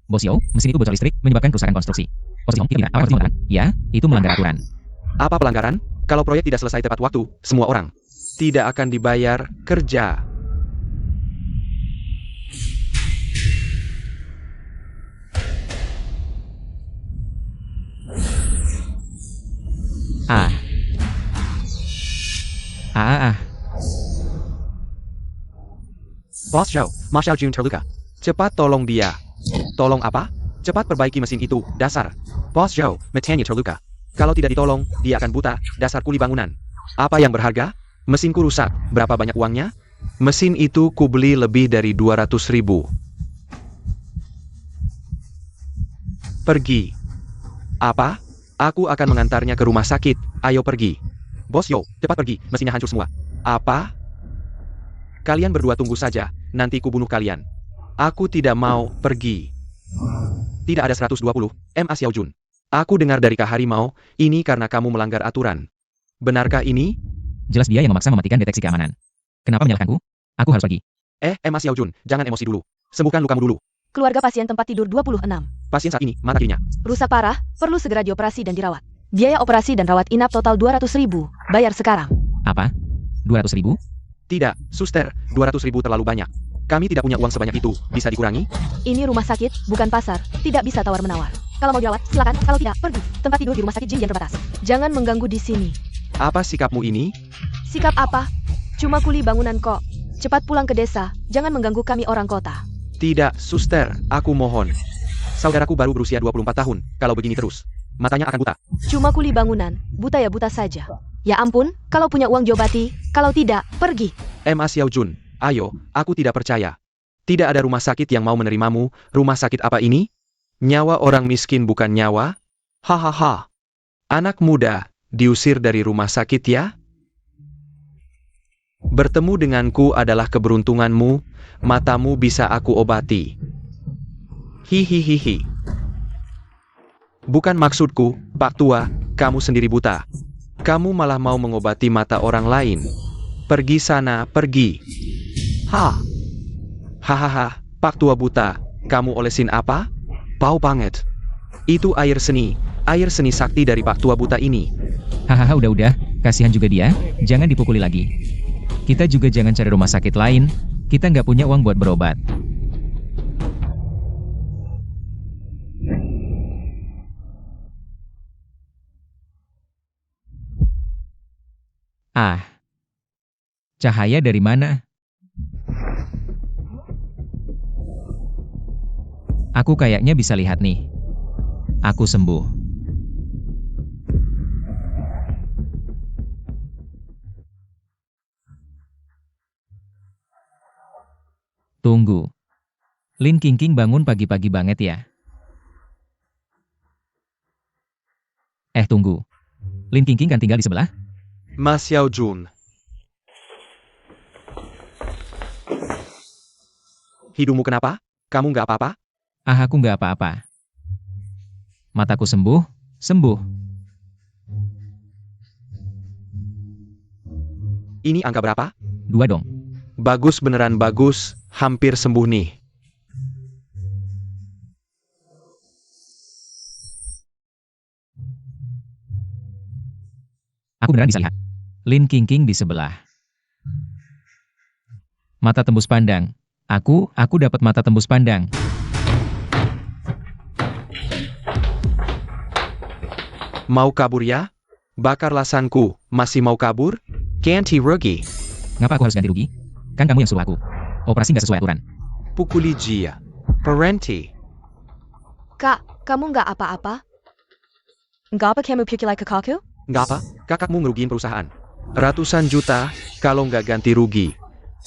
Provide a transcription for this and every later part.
Bos Yo, mesin itu bocor listrik, menyebabkan kerusakan konstruksi. Posisi Hong tidak, apa mengatakan? Ya, itu melanggar aturan. Apa pelanggaran? Kalau proyek tidak selesai tepat waktu, semua orang tidak akan dibayar kerja. Ah. Bos Joe, Marshal Jun terluka. Cepat tolong dia. Tolong apa? Cepat perbaiki mesin itu, dasar. Bos Joe, mesinnya terluka. Kalau tidak ditolong, dia akan buta, dasar kuli bangunan. Apa yang berharga? Mesinku rusak. Berapa banyak uangnya? Mesin itu kubeli lebih dari 200.000. Pergi. Apa? Aku akan mengantarnya ke rumah sakit. Ayo pergi. Bos Yo, cepat pergi, mesinnya hancur semua. Apa? Kalian berdua tunggu saja, nanti ku bunuh kalian. Aku tidak mau pergi. Tidak ada 120, Ma Xiao Jun. Aku dengar dari Kak Harimau, ini karena kamu melanggar aturan. Benarkah ini? Jelas dia yang memaksa mematikan deteksi keamanan. Kenapa menyalahkanku? Aku harus pergi. Ma Xiao Jun, jangan emosi dulu. Sembuhkan lukamu dulu. Keluarga pasien tempat tidur 26. Pasien saat ini, mata kirinya. Rusak parah, perlu segera dioperasi dan dirawat. Biaya operasi dan rawat inap total 200.000. Bayar sekarang. Apa? 200.000? Tidak, suster, 200.000 terlalu banyak. Kami tidak punya uang sebanyak itu, bisa dikurangi? Ini rumah sakit, bukan pasar. Tidak bisa tawar-menawar. Kalau mau dirawat, silakan. Kalau tidak, pergi. Tempat tidur di rumah sakit Jin yang terbatas. Jangan mengganggu di sini. Apa sikapmu ini? Sikap apa? Cuma kuli bangunan kok. Cepat pulang ke desa. Jangan mengganggu kami orang kota. Tidak, suster, aku mohon. Saudaraku baru berusia 24 tahun, kalau begini terus, matanya akan buta. Cuma kuli bangunan, buta ya buta saja. Ya ampun, kalau punya uang jobati, kalau tidak, pergi. Ma Xiao Jun, ayo, aku tidak percaya. Tidak ada rumah sakit yang mau menerimamu. Rumah sakit apa ini? Nyawa orang miskin bukan nyawa? Hahaha. Anak muda, diusir dari rumah sakit ya? Bertemu denganku adalah keberuntunganmu, matamu bisa aku obati. Hihihihi. Bukan maksudku, Pak Tua, kamu sendiri buta. Kamu malah mau mengobati mata orang lain. Pergi sana, pergi. Hahaha, Pak Tua buta, kamu olesin apa? Bau banget. Itu air seni sakti dari Pak Tua buta ini. Hahaha, udah, kasihan juga dia, jangan dipukuli lagi. Kita juga jangan cari rumah sakit lain, kita nggak punya uang buat berobat. Cahaya dari mana? Aku kayaknya bisa lihat nih. Aku sembuh. Tunggu. Lin Kingking bangun pagi-pagi banget ya. Tunggu. Lin Kingking kan tinggal di sebelah? Ma Xiao Jun. Hidungmu kenapa? Kamu nggak apa-apa? Aku nggak apa-apa. Mataku sembuh. Ini angka berapa? 2 dong. Bagus, beneran bagus, hampir sembuh nih. Aku beneran bisa lihat. Lin Kingking di sebelah. Mata tembus pandang. Aku dapat mata tembus pandang. Mau kabur ya? Bakar lasanku, masih mau kabur? Ganti rugi. Ngapa aku harus ganti rugi? Kan kamu yang suruh aku. Operasi nggak sesuai aturan. Pukuli dia. Parenti. Kak, kamu nggak apa-apa? Nggak apa kamu pikir like kakakku? Nggak apa, kakakmu ngerugiin perusahaan. Ratusan juta, kalau nggak ganti rugi.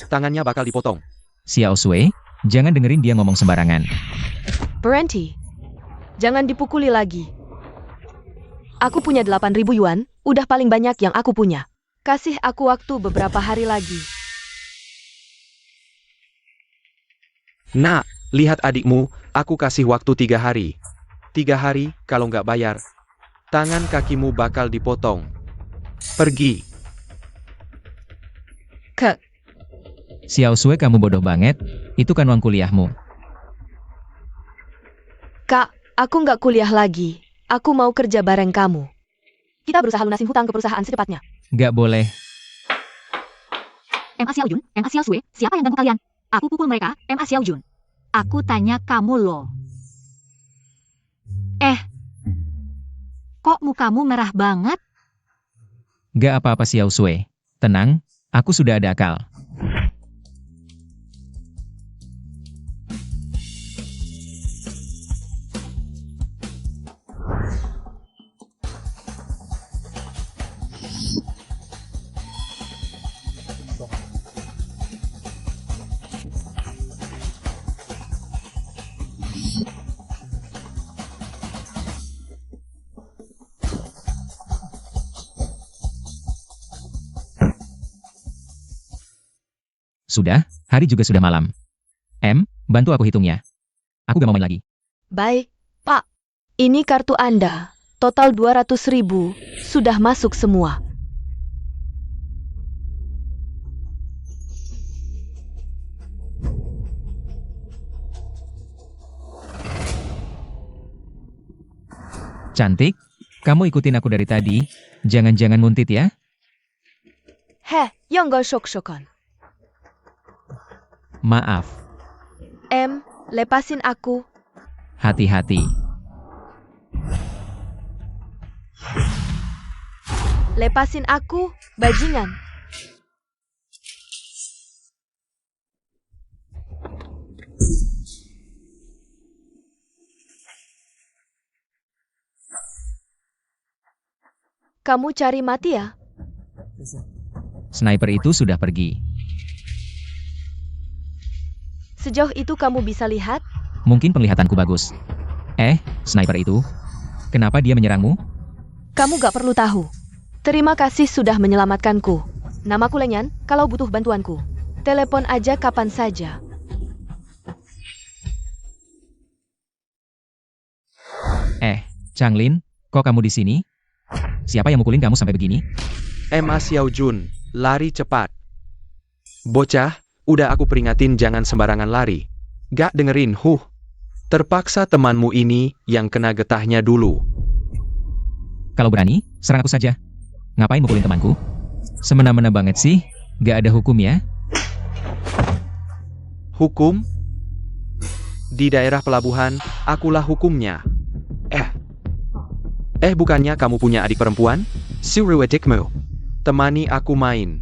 Tangannya bakal dipotong. Xiao Sui, jangan dengerin dia ngomong sembarangan. Berhenti. Jangan dipukuli lagi. Aku punya 8.000 yuan, udah paling banyak yang aku punya. Kasih aku waktu beberapa hari lagi. Nak, lihat adikmu, aku kasih waktu 3 hari. 3 hari, kalau nggak bayar, tangan kakimu bakal dipotong. Pergi. Xiao Sui, kamu bodoh banget, itu kan uang kuliahmu. Kak, aku nggak kuliah lagi. Aku mau kerja bareng kamu. Kita berusaha lunasin hutang ke perusahaan secepatnya. Nggak boleh. MA Xiaojun, MA Xiaosui, siapa yang ganggu kalian? Aku pukul mereka, MA Xiaojun. Aku tanya kamu loh. Kok mukamu merah banget? Nggak apa-apa Xiao Sui. Tenang, aku sudah ada akal. Sudah, hari juga sudah malam. Bantu aku hitungnya. Aku gak mau main lagi. Baik, Pak. Ini kartu Anda. Total 200.000. Sudah masuk semua. Cantik, kamu ikutin aku dari tadi. Jangan-jangan nguntit ya. Yonggo syok-syokan. Maaf, Lepasin aku. hati-hati. Lepasin aku, bajingan. Kamu cari mati ya? Sniper itu sudah pergi. Sejauh itu kamu bisa lihat? Mungkin penglihatanku bagus. Sniper itu? Kenapa dia menyerangmu? Kamu gak perlu tahu. Terima kasih sudah menyelamatkanku. Namaku Lenyan, kalau butuh bantuanku. Telepon aja kapan saja. Changlin, kok kamu di sini? Siapa yang mukulin kamu sampai begini? MA Xiaojun, lari cepat. Bocah, udah aku peringatin jangan sembarangan lari. Gak dengerin, Terpaksa temanmu ini yang kena getahnya dulu. Kalau berani, serang aku saja. Ngapain mukulin temanku? Semena-mena banget sih, gak ada hukum ya? Hukum? Di daerah pelabuhan, akulah hukumnya. Bukannya kamu punya adik perempuan? Suruh adikmu. Temani aku main.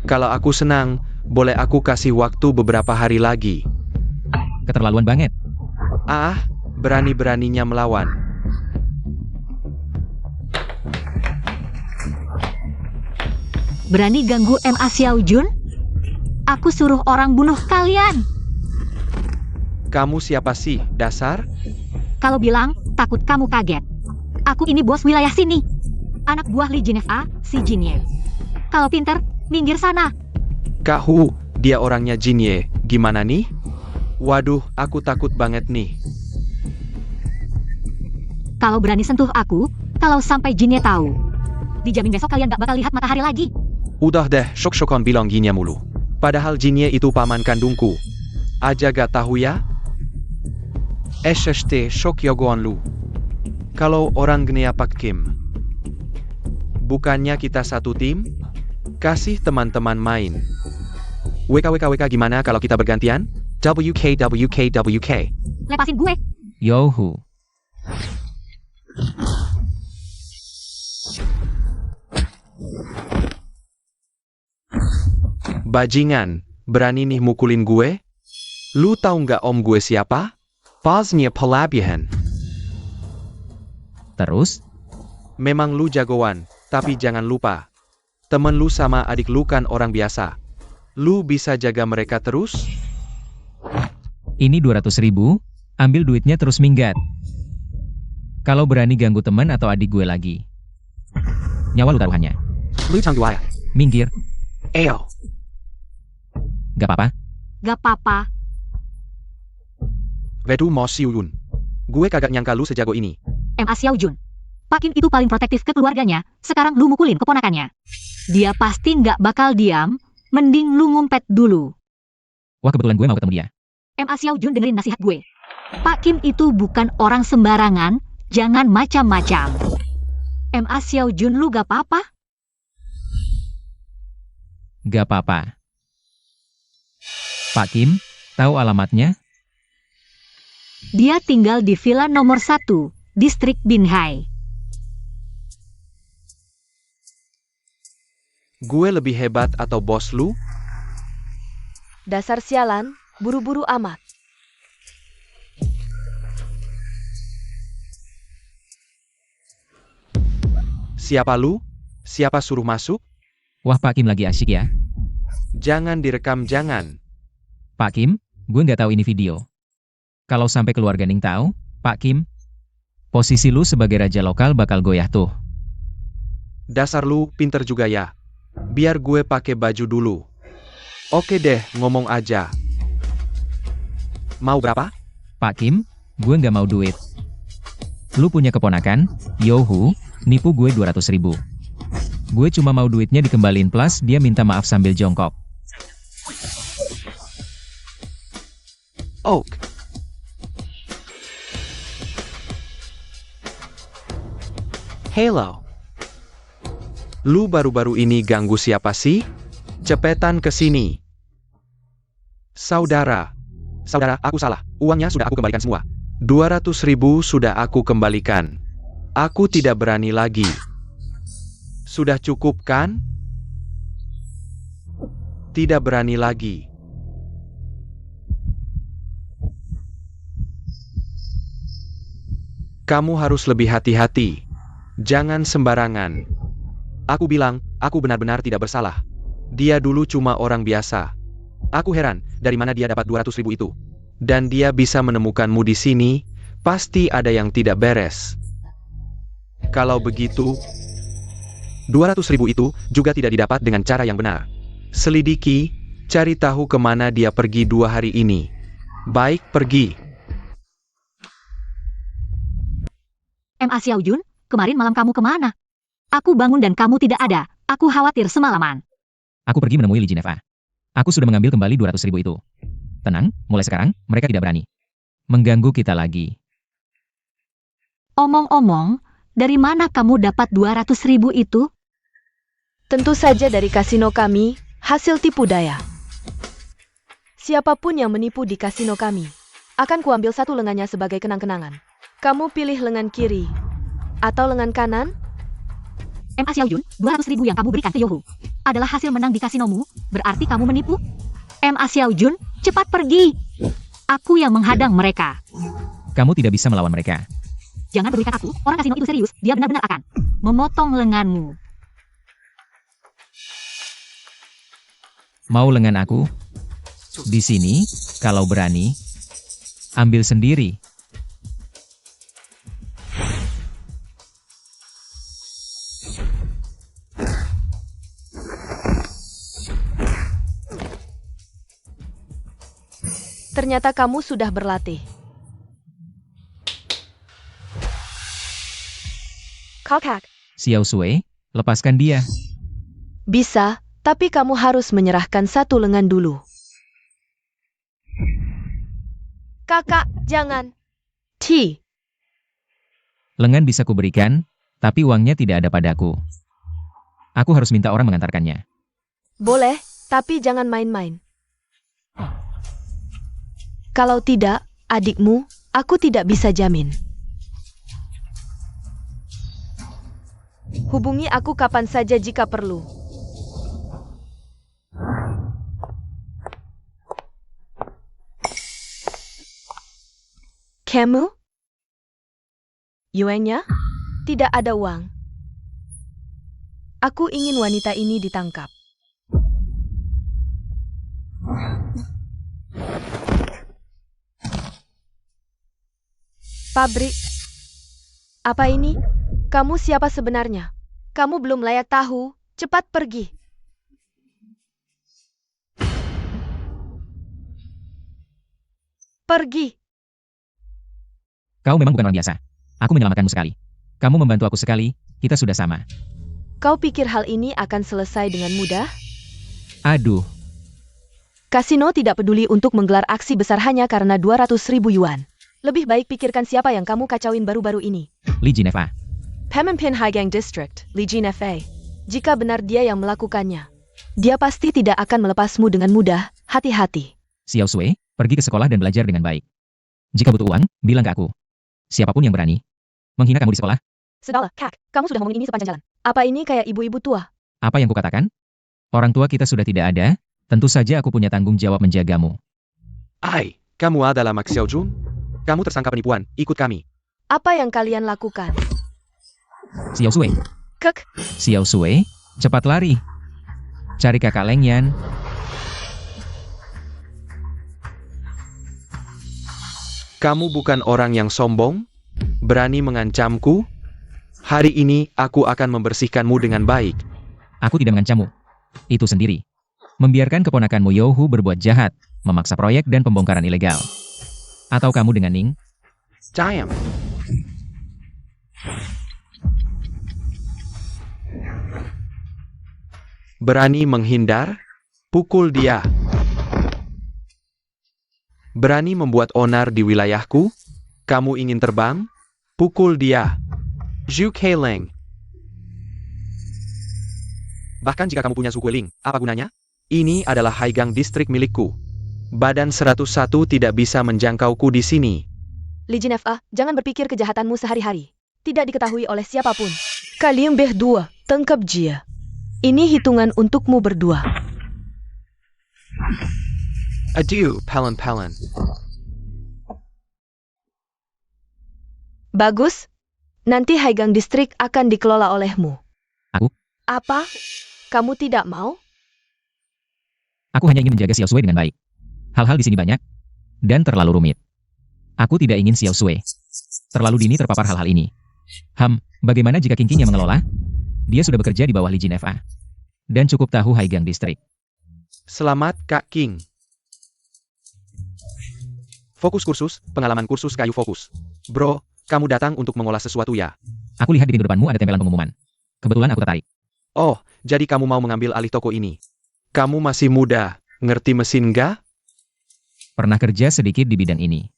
Kalau aku senang, boleh aku kasih waktu beberapa hari lagi. Keterlaluan banget. Berani-beraninya melawan. Berani ganggu MA Xiaojun? Aku suruh orang bunuh kalian. Kamu siapa sih, dasar? Kalau bilang, takut kamu kaget. Aku ini bos wilayah sini. Anak buah Li Jinef A, si Jinye. Kalau pinter, minggir sana. Kak dia orangnya Jinye. Gimana nih? Waduh, aku takut banget nih. Kalau berani sentuh aku, kalau sampai Jinye tahu, dijamin besok kalian gak bakal lihat matahari lagi. Udah deh, syok-syokan bilang Jinye mulu. Padahal Jinye itu paman kandungku. Aja gak tahu ya? SST syok yogoan lu. Kalau orang geneapak Kim. Bukannya kita satu tim? Kasih teman-teman main. WKWKWK gimana kalau kita bergantian? WK. Lepasin gue. Yohu. Bajingan, berani nih mukulin gue? Lu tahu nggak om gue siapa? Pasnya pelabihan. Terus? Memang lu jagoan, tapi jangan lupa. Temen lu sama adik lu kan orang biasa. Lu bisa jaga mereka terus? Ini 200.000, ambil duitnya terus minggat. Kalau berani ganggu teman atau adik gue lagi. Nyawa lu taruhannya. Lu tangguh ya? Minggir. Eyo. Gak apa-apa. Gak apa-apa. Vedu Mo Siuyun. Gue kagak nyangka lu sejago ini. MA Xiaojun. Pakin itu paling protektif ke keluarganya, sekarang lu mukulin keponakannya. Dia pasti nggak bakal diam, mending lu ngumpet dulu. Wah kebetulan gue mau ketemu dia. MA Xiaojun dengerin nasihat gue. Pak Kim itu bukan orang sembarangan, jangan macam-macam. MA Xiao Jun, lu gak apa-apa? Gak apa-apa. Pak Kim, tahu alamatnya? Dia tinggal di villa nomor 1, distrik Binhai. Gue lebih hebat atau bos lu? Dasar sialan, buru-buru amat. Siapa lu? Siapa suruh masuk? Wah, Pak Kim lagi asyik ya. Jangan direkam, jangan. Pak Kim, gue nggak tahu ini video. Kalau sampai keluarga Ning tahu, Pak Kim, posisi lu sebagai raja lokal bakal goyah tuh. Dasar lu pinter juga ya. Biar gue pakai baju dulu. Oke deh, ngomong aja. Mau berapa? Pak Kim, gue nggak mau duit. Lu punya keponakan, Yohu, nipu gue 200.000. Gue cuma mau duitnya dikembaliin plus dia minta maaf sambil jongkok. Oh. Hello. Lu baru-baru ini ganggu siapa sih? Cepetan ke sini. Saudara, aku salah. Uangnya sudah aku kembalikan semua. 200.000 sudah aku kembalikan. Aku tidak berani lagi. Sudah cukup kan? Tidak berani lagi. Kamu harus lebih hati-hati. Jangan sembarangan. Aku bilang, aku benar-benar tidak bersalah. Dia dulu cuma orang biasa. Aku heran, dari mana dia dapat 200.000 itu. Dan dia bisa menemukanmu di sini, pasti ada yang tidak beres. Kalau begitu, 200.000 itu juga tidak didapat dengan cara yang benar. Selidiki, cari tahu kemana dia pergi 2 hari ini. Baik, pergi. MA Xiao Jun, kemarin malam kamu kemana? Aku bangun dan kamu tidak ada. Aku khawatir semalaman. Aku pergi menemui Li Jineva. Aku sudah mengambil kembali 200.000 itu. Tenang, mulai sekarang, mereka tidak berani mengganggu kita lagi. Omong-omong, dari mana kamu dapat 200.000 itu? Tentu saja dari kasino kami, hasil tipu daya. Siapapun yang menipu di kasino kami, akan kuambil satu lengannya sebagai kenang-kenangan. Kamu pilih lengan kiri atau lengan kanan? MA Xiao Jun, 200.000 yang kamu berikan ke Yohu adalah hasil menang di kasinomu, berarti kamu menipu? MA Xiao Jun, cepat pergi. Aku yang menghadang mereka. Kamu tidak bisa melawan mereka. Jangan pedulikan aku, orang kasino itu serius, dia benar-benar akan memotong lenganmu. Mau lengan aku? Di sini, kalau berani, ambil sendiri. Ternyata kamu sudah berlatih. Kakak, Xiao Sui, lepaskan dia. bisa, tapi kamu harus menyerahkan satu lengan dulu. Kakak, jangan. T. Lengan bisa kuberikan, tapi uangnya tidak ada padaku. Aku harus minta orang mengantarkannya. Boleh, tapi jangan main-main. Kalau tidak, adikmu, aku tidak bisa jamin. Hubungi aku kapan saja jika perlu. Kamu? Yuannya? Tidak ada uang. Aku ingin wanita ini ditangkap. Pabrik. Apa ini? Kamu siapa sebenarnya? Kamu belum layak tahu. Cepat pergi. Pergi. Kau memang bukan orang biasa. Aku menyelamatkanmu sekali. Kamu membantu aku sekali, kita sudah sama. Kau pikir hal ini akan selesai dengan mudah? Aduh, Kasino tidak peduli untuk menggelar aksi besar hanya karena 200.000 yuan. Lebih baik pikirkan siapa yang kamu kacauin baru-baru ini. Li Jinefa. Pemimpin Haigang District, Li Jinefe. Jika benar dia yang melakukannya, dia pasti tidak akan melepasmu dengan mudah. Hati-hati. Xiao Sui, pergi ke sekolah dan belajar dengan baik. Jika butuh uang, bilang ke aku. Siapapun yang berani menghina kamu di sekolah, Sudahlah, Kak. Kamu sudah ngomongin ini sepanjang jalan. Apa ini kayak ibu-ibu tua? apa yang kukatakan? Orang tua kita sudah tidak ada, tentu saja aku punya tanggung jawab menjagamu. Ai, kamu adalah Mak Xiaojun? Kamu tersangka penipuan, ikut kami. Apa yang kalian lakukan? Xiao Sui, Kek, Xiao Sui, cepat lari. Cari kakak Leng Yan. Kamu bukan orang yang sombong? Berani mengancamku? Hari ini aku akan membersihkanmu dengan baik. Aku tidak mengancammu. Itu sendiri. Membiarkan keponakanmu Youhu berbuat jahat, memaksa proyek dan pembongkaran ilegal. Atau kamu dengan Ning? Cayam. Berani menghindar? Pukul dia. Berani membuat onar di wilayahku? Kamu ingin terbang? Pukul dia. Zhu Keileng. Bahkan jika kamu punya Zhu Keileng, apa gunanya? Ini adalah Haigang Distrik milikku. Badan 101 tidak bisa menjangkauku di sini. Li Jinefa, jangan berpikir kejahatanmu sehari-hari. Tidak diketahui oleh siapapun. Kalian berdua, tangkap dia. Ini hitungan untukmu berdua. Adieu, Palan-Palan. Bagus. Nanti Haigang Distrik akan dikelola olehmu. Aku? Apa? Kamu tidak mau? Aku hanya ingin menjaga Xiao Sui dengan baik. Hal-hal di sini banyak dan terlalu rumit. Aku tidak ingin Xiao Sui terlalu dini terpapar hal-hal ini. Bagaimana jika King King yang mengelola? Dia sudah bekerja di bawah Li Jinefa dan cukup tahu Haigang Distrik. Selamat, Kak King. Fokus kursus, pengalaman kursus kayu fokus. Bro, kamu datang untuk mengolah sesuatu ya? Aku lihat di pintu depanmu ada tempelan pengumuman. Kebetulan aku tertarik. Oh, jadi kamu mau mengambil alih toko ini? Kamu masih muda, ngerti mesin nggak? Pernah kerja sedikit di bidang ini.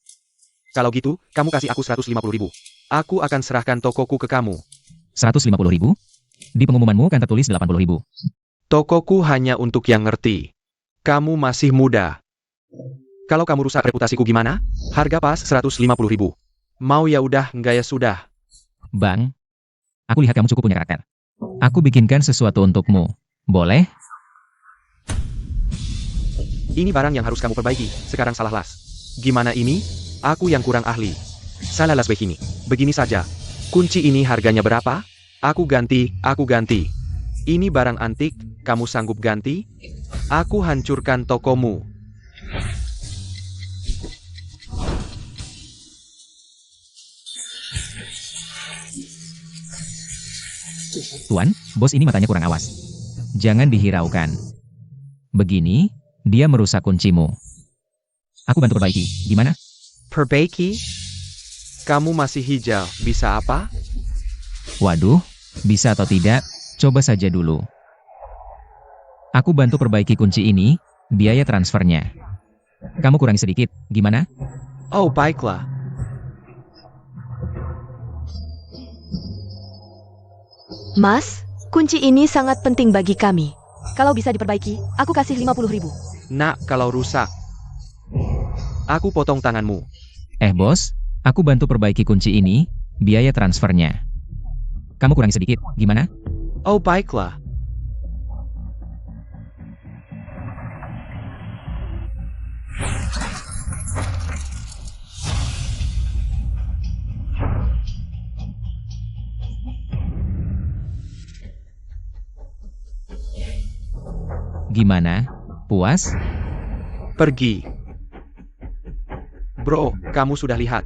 Kalau gitu, kamu kasih aku 150.000. Aku akan serahkan tokoku ke kamu. 150.000? Di pengumumanmu kan tertulis 80.000. Tokoku hanya untuk yang ngerti. Kamu masih muda. Kalau kamu rusak reputasiku gimana? Harga pas 150.000. Mau ya udah, enggak ya sudah. Bang, aku lihat kamu cukup punya karakter. Aku bikinkan sesuatu untukmu. Boleh? Ini barang yang harus kamu perbaiki, sekarang salah las. Gimana ini? Aku yang kurang ahli. Salah las begini. Begini saja. Kunci ini harganya berapa? Aku ganti. Ini barang antik, kamu sanggup ganti? Aku hancurkan tokomu. Tuan, bos ini matanya kurang awas. Jangan dihiraukan. Begini, dia merusak kuncimu. Aku bantu perbaiki. Gimana? Perbaiki? Kamu masih hijau, bisa apa? Waduh, bisa atau tidak, coba saja dulu. Aku bantu perbaiki kunci ini, biaya transfernya. Kamu kurangi sedikit, gimana? Oh, baiklah. Mas, kunci ini sangat penting bagi kami. Kalau bisa diperbaiki, aku kasih 50.000. Nak, kalau rusak, aku potong tanganmu. Bos, aku bantu perbaiki kunci ini, biaya transfernya. Kamu kurangi sedikit, gimana? Oh, baiklah. Gimana? Puas? Pergi. Bro, kamu sudah lihat.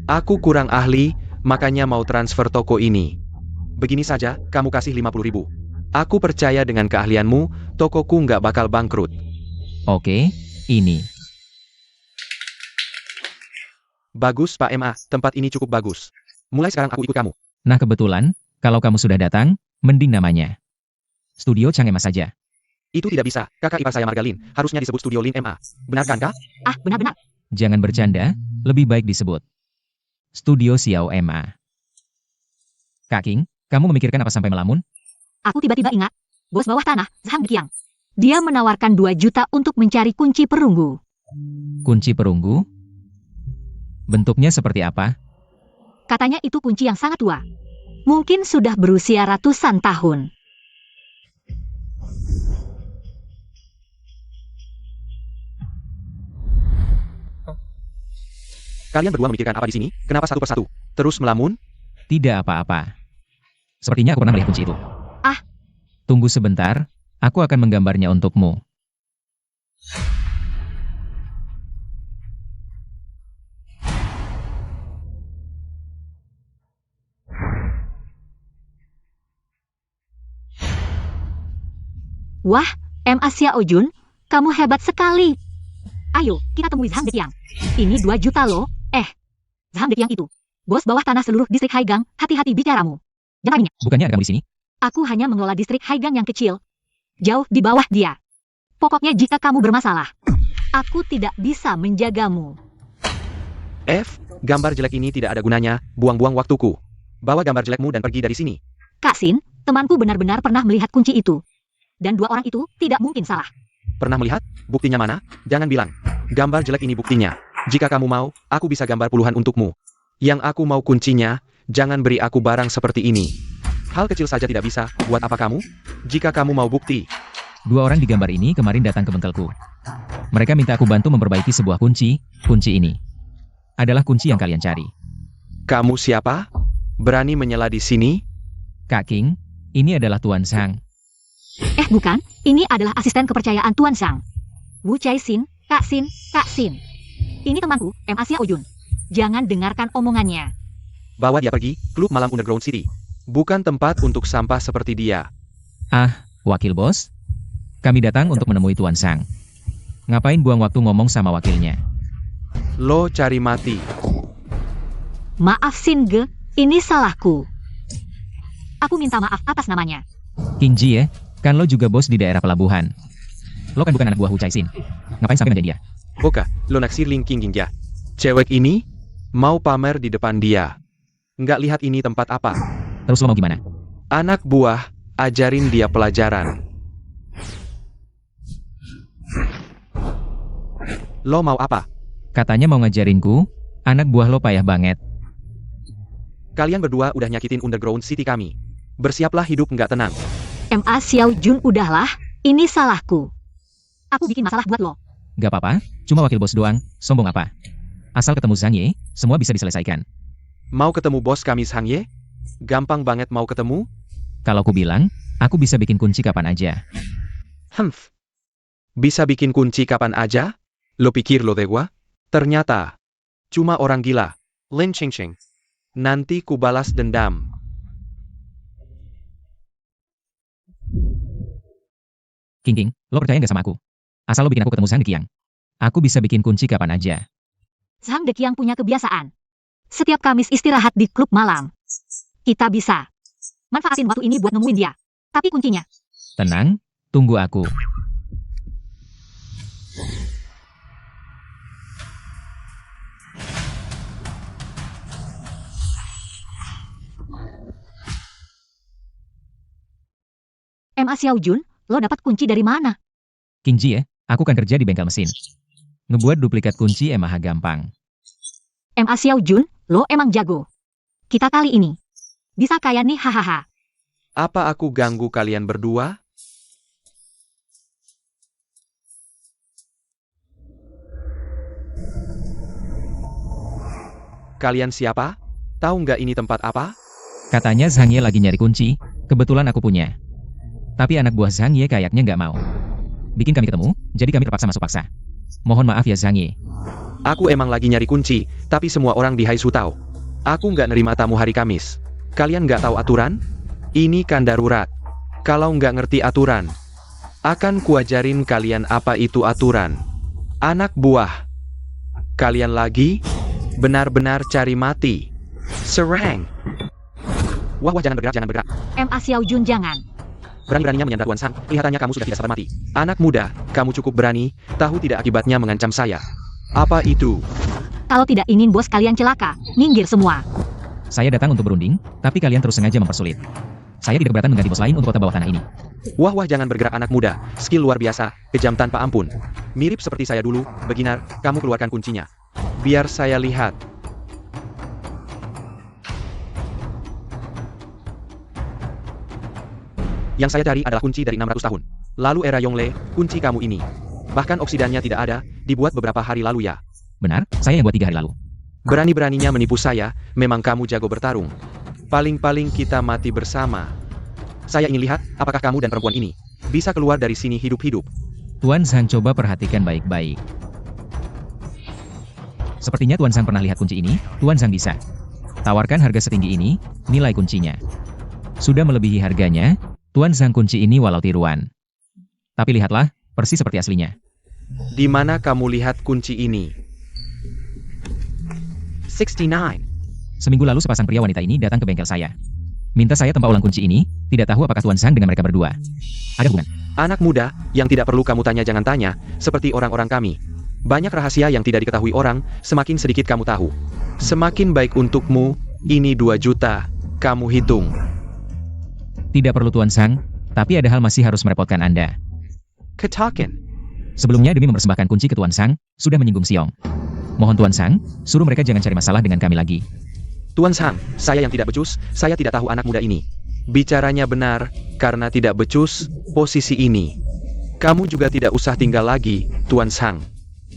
Aku kurang ahli, makanya mau transfer toko ini. Begini saja, kamu kasih 50.000. Aku percaya dengan keahlianmu, tokoku nggak bakal bangkrut. Oke, ini. Bagus Pak MA, tempat ini cukup bagus. Mulai sekarang aku ikut kamu. Nah kebetulan, kalau kamu sudah datang, mending namanya. Studio Chang Emma saja. Itu tidak bisa, kakak ipar saya Margalin, harusnya disebut Studio Lin MA. Benar kan kak? Ah, benar-benar. Jangan bercanda, lebih baik disebut Studio Xiao MA. Kak King, kamu memikirkan apa sampai melamun? Aku tiba-tiba ingat, bos bawah tanah, Zhang Deqiang. Dia menawarkan 2 juta untuk mencari kunci perunggu. Kunci perunggu? Bentuknya seperti apa? Katanya itu kunci yang sangat tua. Mungkin sudah berusia ratusan tahun. Kalian berdua memikirkan apa di sini? Kenapa satu persatu terus melamun? Tidak apa-apa. Sepertinya aku pernah melihat kunci itu. Ah. Tunggu sebentar, aku akan menggambarnya untukmu. Wah, MA Xiao Jun, kamu hebat sekali. Ayo, kita temui Zhang Deqiang. Ini 2 juta loh. Zhang Deqiang itu bos bawah tanah seluruh distrik Haigang. Hati-hati bicaramu. Jangan ingat, Bukannya ada kamu di sini? aku hanya mengelola distrik Haigang yang kecil. Jauh di bawah dia. Pokoknya jika kamu bermasalah, aku tidak bisa menjagamu. Gambar jelek ini tidak ada gunanya, buang-buang waktuku. Bawa gambar jelekmu dan pergi dari sini. Kak Xin, temanku benar-benar pernah melihat kunci itu. Dan 2 orang itu tidak mungkin salah. Pernah melihat? Buktinya mana? Jangan bilang. Gambar jelek ini buktinya. Jika kamu mau, aku bisa gambar puluhan untukmu. Yang aku mau kuncinya, jangan beri aku barang seperti ini. Hal kecil saja tidak bisa, buat apa kamu? Jika kamu mau bukti. 2 orang di gambar ini kemarin datang ke bengkelku. Mereka minta aku bantu memperbaiki sebuah kunci. Kunci ini adalah kunci yang kalian cari. Kamu siapa? Berani menyela di sini? Kak King, ini adalah Tuan Zhang. Bukan, ini adalah asisten kepercayaan Tuan Zhang. Wu Chai Xin, Kak Xin, Kak Xin. Ini temanku, MA Xiao Jun. Jangan dengarkan omongannya. Bawa dia pergi, klub malam Underground City. Bukan tempat untuk sampah seperti dia. Wakil bos? Kami datang untuk menemui Tuan Zhang. Ngapain buang waktu ngomong sama wakilnya? Lo cari mati. Maaf Xin Ge, ini salahku. Aku minta maaf atas namanya. King Ji ya? Kan lo juga bos di daerah pelabuhan. Lo kan bukan anak buah Hu Chai Xin. Ngapain sampai ngerjain dia? Oka, lo naksir Ling King ya. Cewek ini mau pamer di depan dia. Nggak lihat ini tempat apa. Terus lo mau gimana? Anak buah, ajarin dia pelajaran. Lo mau apa? Katanya mau ngajarinku, anak buah lo payah banget. Kalian berdua udah nyakitin Underground City kami. Bersiaplah hidup nggak tenang. MA Xiao Jun, udahlah, ini salahku. Aku bikin masalah buat lo. Gak apa-apa, cuma wakil bos doang, sombong apa? Asal ketemu Zhang Ye, semua bisa diselesaikan. Mau ketemu bos kami Zhang Ye? Gampang banget mau ketemu? Kalau ku bilang, aku bisa bikin kunci kapan aja. Bisa bikin kunci kapan aja? Lo pikir lo dewa? Ternyata cuma orang gila. Lin Ching Ching. Nanti ku balas dendam. King, lo percaya nggak sama aku? Asal lo bikin aku ketemu Zhang Deqiang. Aku bisa bikin kunci kapan aja. Zhang Deqiang punya kebiasaan. Setiap Kamis istirahat di klub malam. Kita bisa manfaatin waktu ini buat nemuin dia. Tapi kuncinya, Tenang, tunggu aku. MA Xiao Jun, lo dapat kunci dari mana? King Ji ya, aku kan kerja di bengkel mesin. Ngebuat duplikat kunci emang gampang. MA Xiao Jun, lo emang jago. Kita kali ini bisa kaya nih, hahaha. Apa aku ganggu kalian berdua? Kalian siapa? Tahu nggak ini tempat apa? Katanya Zhang Ye lagi nyari kunci, kebetulan aku punya. Tapi anak buah Zhang Ye kayaknya nggak mau. Bikin kami ketemu, jadi kami terpaksa masuk paksa. Mohon maaf ya Zhang Ye. Aku emang lagi nyari kunci, tapi semua orang di Haisu tahu. Aku nggak nerima tamu hari Kamis. Kalian nggak tahu aturan? Ini kan darurat. Kalau nggak ngerti aturan, akan kuajarin kalian apa itu aturan. Anak buah. Kalian lagi benar-benar cari mati. Serang. Wah, jangan bergerak, jangan bergerak. MA Xiao Jun, jangan. Berani-beraninya menyandra Tuan Zhang. Kelihatannya kamu sudah tidak sabar mati. Anak muda, kamu cukup berani, tahu tidak akibatnya mengancam saya. Apa itu? Kalau tidak ingin bos kalian celaka, minggir semua. Saya datang untuk berunding, tapi kalian terus sengaja mempersulit. Saya tidak keberatan mengganti bos lain untuk kota bawah tanah ini. Wah wah, jangan bergerak anak muda, skill luar biasa, kejam tanpa ampun. Mirip seperti saya dulu, beginner, kamu keluarkan kuncinya. Biar saya lihat. Yang saya cari adalah kunci dari 600 tahun. Lalu era Yongle, kunci kamu ini. Bahkan oksidannya tidak ada, dibuat beberapa hari lalu ya. Benar, saya yang buat 3 hari lalu. Berani-beraninya menipu saya, memang kamu jago bertarung. Paling-paling kita mati bersama. Saya ingin lihat, apakah kamu dan perempuan ini bisa keluar dari sini hidup-hidup. Tuan Zhang, coba perhatikan baik-baik. Sepertinya Tuan Zhang pernah lihat kunci ini, Tuan Zhang bisa. Tawarkan harga setinggi ini, nilai kuncinya sudah melebihi harganya, Tuan Zhang kunci ini walau tiruan. Tapi lihatlah, persis seperti aslinya. Di mana kamu lihat kunci ini? 69. Seminggu lalu sepasang pria wanita ini datang ke bengkel saya. Minta saya tempa ulang kunci ini, tidak tahu apakah Tuan Zhang dengan mereka berdua ada hubungan. Anak muda, yang tidak perlu kamu tanya jangan tanya, seperti orang-orang kami. Banyak rahasia yang tidak diketahui orang, semakin sedikit kamu tahu. Semakin baik untukmu, ini 2 juta, kamu hitung. Tidak perlu Tuan Zhang, tapi ada hal masih harus merepotkan Anda. Ketaken. Sebelumnya demi mempersembahkan kunci ke Tuan Zhang, sudah menyinggung Xiong. Mohon Tuan Zhang, suruh mereka jangan cari masalah dengan kami lagi. Tuan Zhang, saya yang tidak becus, saya tidak tahu anak muda ini. Bicaranya benar, karena tidak becus, posisi ini. Kamu juga tidak usah tinggal lagi, Tuan Zhang.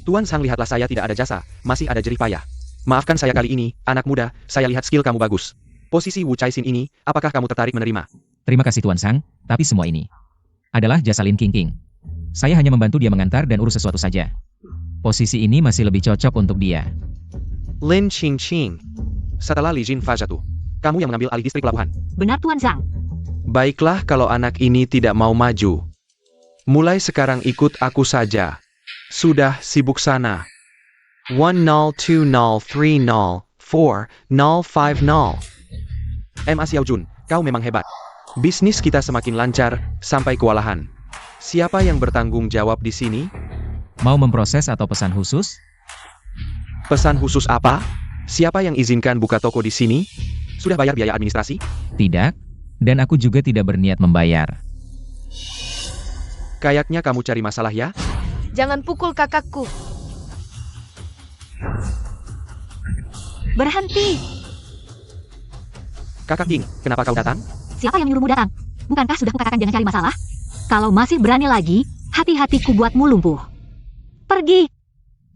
Tuan Zhang, lihatlah saya tidak ada jasa, masih ada jerih payah. Maafkan saya kali ini, anak muda, saya lihat skill kamu bagus. Posisi Wu Caixin ini, apakah kamu tertarik menerima? Terima kasih Tuan Zhang, tapi semua ini adalah jasa Lin Qingqing. Saya hanya membantu dia mengantar dan urus sesuatu saja. Posisi ini masih lebih cocok untuk dia. Lin Qingqing. Setelah Li Jin Fa jatuh, kamu yang mengambil alih distrik pelabuhan. Benar Tuan Zhang. Baiklah kalau anak ini tidak mau maju. Mulai sekarang ikut aku saja. Sudah sibuk sana. 1020304050. Ma Xiaojun, kau memang hebat. Bisnis kita semakin lancar, sampai kewalahan. Siapa yang bertanggung jawab di sini? Mau memproses atau pesan khusus? Pesan khusus apa? Siapa yang izinkan buka toko di sini? Sudah bayar biaya administrasi? Tidak, dan aku juga tidak berniat membayar. Kayaknya kamu cari masalah ya? Jangan pukul kakakku. Berhenti. Kakak King, kenapa kau datang? Siapa yang nyuruhmu datang? Bukankah sudah kukatakan jangan cari masalah? Kalau masih berani lagi, hati-hatiku buatmu lumpuh. Pergi.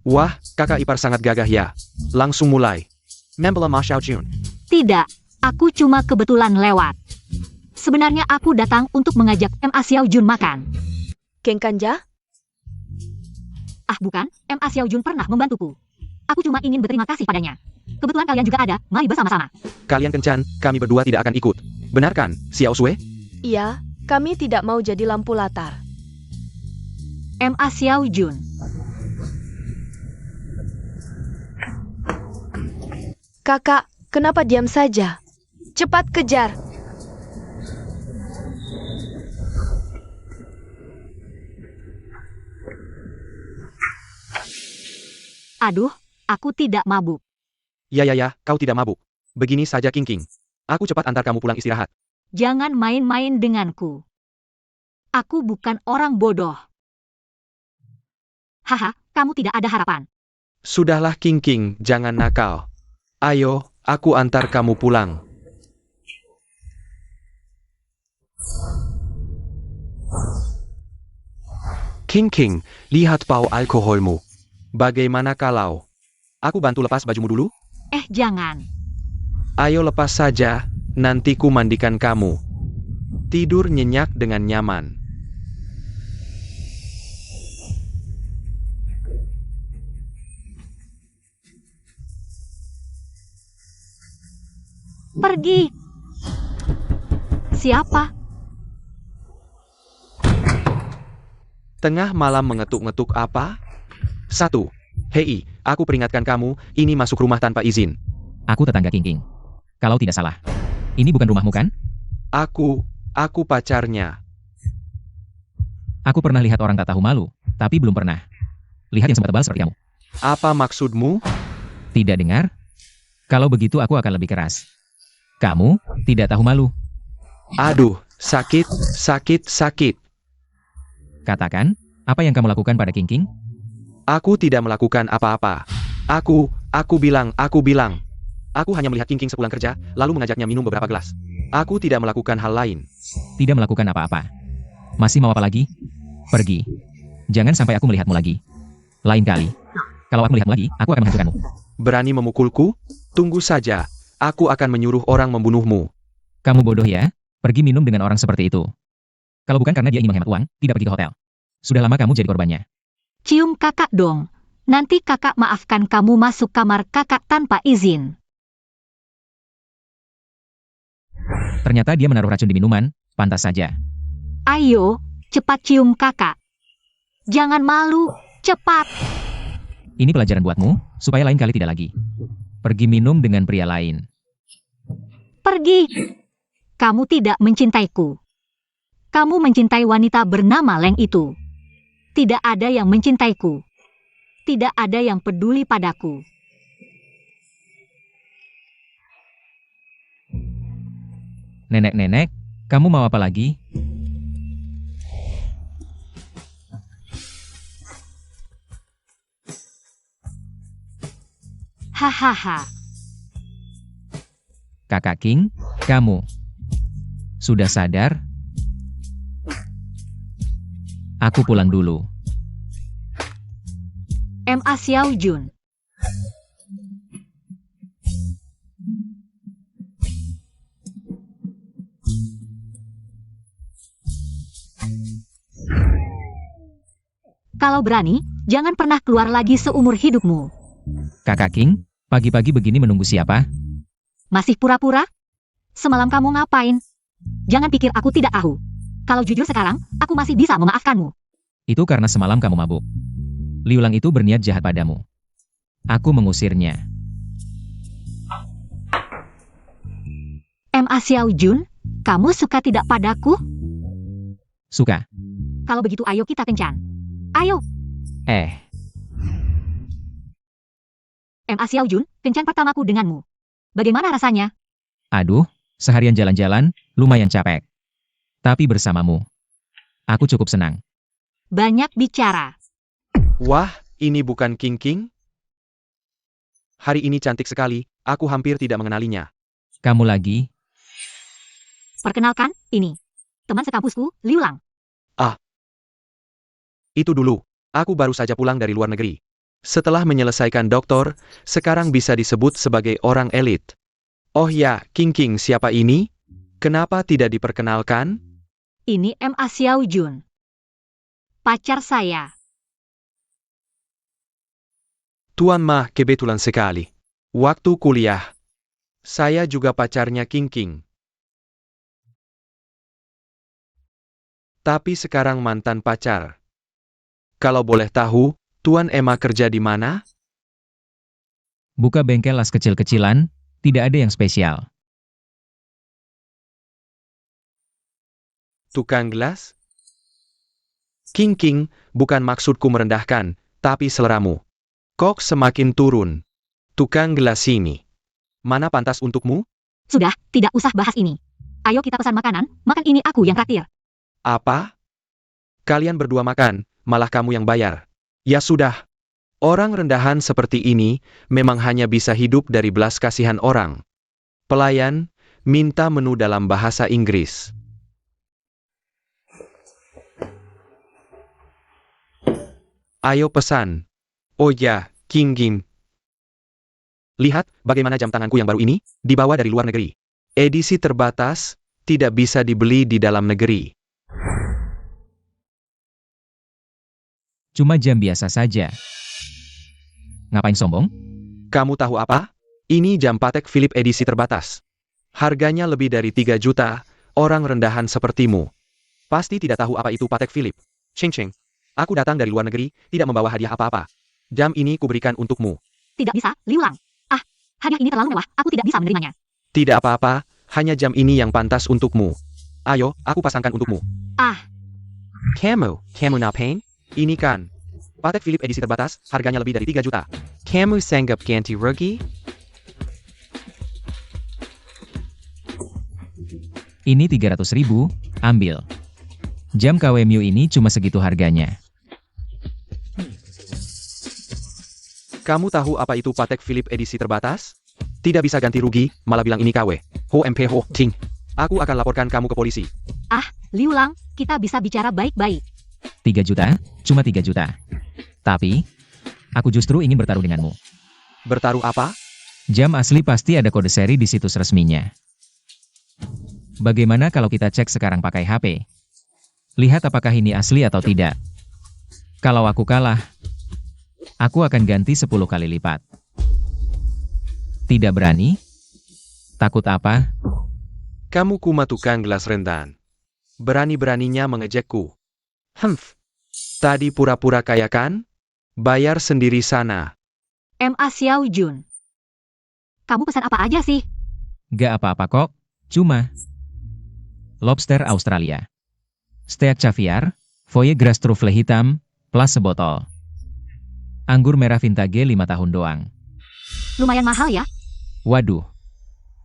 Wah, kakak ipar sangat gagah ya. Langsung mulai. Membela Ma Xiaojun. Tidak, aku cuma kebetulan lewat. Sebenarnya aku datang untuk mengajak Ma Xiaojun makan. Keng Kanja? Ah bukan, Ma Xiaojun pernah membantuku. Aku cuma ingin berterima kasih padanya. Kebetulan kalian juga ada, mari bersama-sama. Kalian kencan, kami berdua tidak akan ikut. Benar kan, Xiao Sui? Iya, kami tidak mau jadi lampu latar. Ma Xiaojun. Kakak, kenapa diam saja? Cepat kejar. Aduh, aku tidak mabuk. Ya, kau tidak mabuk. Begini saja King King. Aku cepat antar kamu pulang istirahat. Jangan main-main denganku. Aku bukan orang bodoh. Haha, kamu tidak ada harapan. Sudahlah King King, jangan nakal. Ayo, aku antar kamu pulang. King King, lihat bau alkoholmu. Bagaimana kalau aku bantu lepas bajumu dulu? Jangan. Ayo lepas saja, nanti ku mandikan kamu. Tidur nyenyak dengan nyaman. Pergi. Siapa? Tengah malam mengetuk-ngetuk apa? 1. Hei, aku peringatkan kamu, ini masuk rumah tanpa izin. Aku tetangga King King. Kalau tidak salah. Ini bukan rumahmu kan? Aku pacarnya. Aku pernah lihat orang tak tahu malu, tapi belum pernah lihat yang sempat tebal seperti kamu. Apa maksudmu? Tidak dengar? Kalau begitu aku akan lebih keras. Kamu tidak tahu malu. Aduh, sakit, sakit, sakit. Katakan, apa yang kamu lakukan pada King King? Aku tidak melakukan apa-apa. Aku bilang. Aku hanya melihat King King sepulang kerja, lalu mengajaknya minum beberapa gelas. Aku tidak melakukan hal lain. Tidak melakukan apa-apa. Masih mau apa lagi? Pergi. Jangan sampai aku melihatmu lagi. Lain kali. Kalau aku melihatmu lagi, aku akan menghancurkanmu. Berani memukulku? Tunggu saja. Aku akan menyuruh orang membunuhmu. Kamu bodoh ya? Pergi minum dengan orang seperti itu. Kalau bukan karena dia ingin menghemat uang, tidak pergi ke hotel. Sudah lama kamu jadi korbannya. Cium kakak dong. Nanti kakak maafkan kamu masuk kamar kakak tanpa izin. Ternyata dia menaruh racun di minuman, pantas saja. Ayo, cepat cium kakak. Jangan malu, cepat. Ini pelajaran buatmu, supaya lain kali tidak lagi. Pergi minum dengan pria lain. Pergi. Kamu tidak mencintaiku. Kamu mencintai wanita bernama Leng itu. Tidak ada yang mencintaiku. Tidak ada yang peduli padaku. Nenek-nenek, kamu mau apa lagi? Hahaha. Kakak King, kamu sudah sadar? Aku pulang dulu. Ma Xiao Jun. Kalau berani, jangan pernah keluar lagi seumur hidupmu. Kakak King, pagi-pagi begini menunggu siapa? Masih pura-pura? Semalam kamu ngapain? Jangan pikir aku tidak tahu. Kalau jujur sekarang, aku masih bisa memaafkanmu. Itu karena semalam kamu mabuk. Liulang itu berniat jahat padamu. Aku mengusirnya. Ma Xiao Jun, kamu suka tidak padaku? Suka. Kalau begitu ayo kita kencan. Ayo. Ma Xiao Jun, kencan pertamaku denganmu. Bagaimana rasanya? Aduh, seharian jalan-jalan, lumayan capek. Tapi bersamamu, aku cukup senang. Banyak bicara. Wah, ini bukan King King? Hari ini cantik sekali, aku hampir tidak mengenalinya. Kamu lagi? Perkenalkan, ini. Teman sekampusku, Liulang. Itu dulu, aku baru saja pulang dari luar negeri. Setelah menyelesaikan doktor, sekarang bisa disebut sebagai orang elit. Oh ya, King King siapa ini? Kenapa tidak diperkenalkan? Ini Ma Xiao Jun. Pacar saya. Tuan Ma, kebetulan sekali. Waktu kuliah, saya juga pacarnya King King. Tapi sekarang mantan pacar. Kalau boleh tahu, Tuan Emma kerja di mana? Buka bengkel las kecil-kecilan, tidak ada yang spesial. Tukang gelas? King King, bukan maksudku merendahkan, tapi seleramu. Kok semakin turun. Tukang gelas ini. Mana pantas untukmu? Sudah, tidak usah bahas ini. Ayo kita pesan makanan, makan ini aku yang traktir. Apa? Kalian berdua makan, malah kamu yang bayar. Ya sudah. Orang rendahan seperti ini, memang hanya bisa hidup dari belas kasihan orang. Pelayan, minta menu dalam bahasa Inggris. Ayo pesan. Oh ya, King King. Lihat, bagaimana jam tanganku yang baru ini, dibawa dari luar negeri. Edisi terbatas, tidak bisa dibeli di dalam negeri. Cuma jam biasa saja. Ngapain sombong? Kamu tahu apa? Ini jam Patek Philippe edisi terbatas. Harganya lebih dari 3 juta, orang rendahan sepertimu. Pasti tidak tahu apa itu Patek Philippe. Ching. Aku datang dari luar negeri, tidak membawa hadiah apa-apa. Jam ini kuberikan untukmu. Tidak bisa, Liulang. Hadiah ini terlalu mewah, aku tidak bisa menerimanya. Tidak apa-apa, hanya jam ini yang pantas untukmu. Ayo, aku pasangkan untukmu. Ah, Kamu ngapain? Ini kan. Patek Philippe edisi terbatas, harganya lebih dari 3 juta. Kamu sanggup ganti rugi? Ini 300.000, ambil. Jam KW Miu ini cuma segitu harganya. Kamu tahu apa itu Patek Philippe edisi terbatas? Tidak bisa ganti rugi, malah bilang ini KW. Ho MP ho, ting. Aku akan laporkan kamu ke polisi. Liu Lang, kita bisa bicara baik-baik. 3 juta, cuma 3 juta. Tapi, aku justru ingin bertaruh denganmu. Bertaruh apa? Jam asli pasti ada kode seri di situs resminya. Bagaimana kalau kita cek sekarang pakai HP? Lihat apakah ini asli atau tidak. Kalau aku kalah, aku akan ganti 10 kali lipat. Tidak berani? Takut apa? Kamu kuma tukang gelas rendan. Berani-beraninya mengejekku. Humph. Tadi pura-pura kaya kan? Bayar sendiri sana. MA Xiao Jun. Kamu pesan apa aja sih? Gak apa-apa kok, cuma lobster Australia, steak caviar, foie gras truffle hitam, plus sebotol. Anggur merah vintage 5 tahun doang. Lumayan mahal ya? Waduh,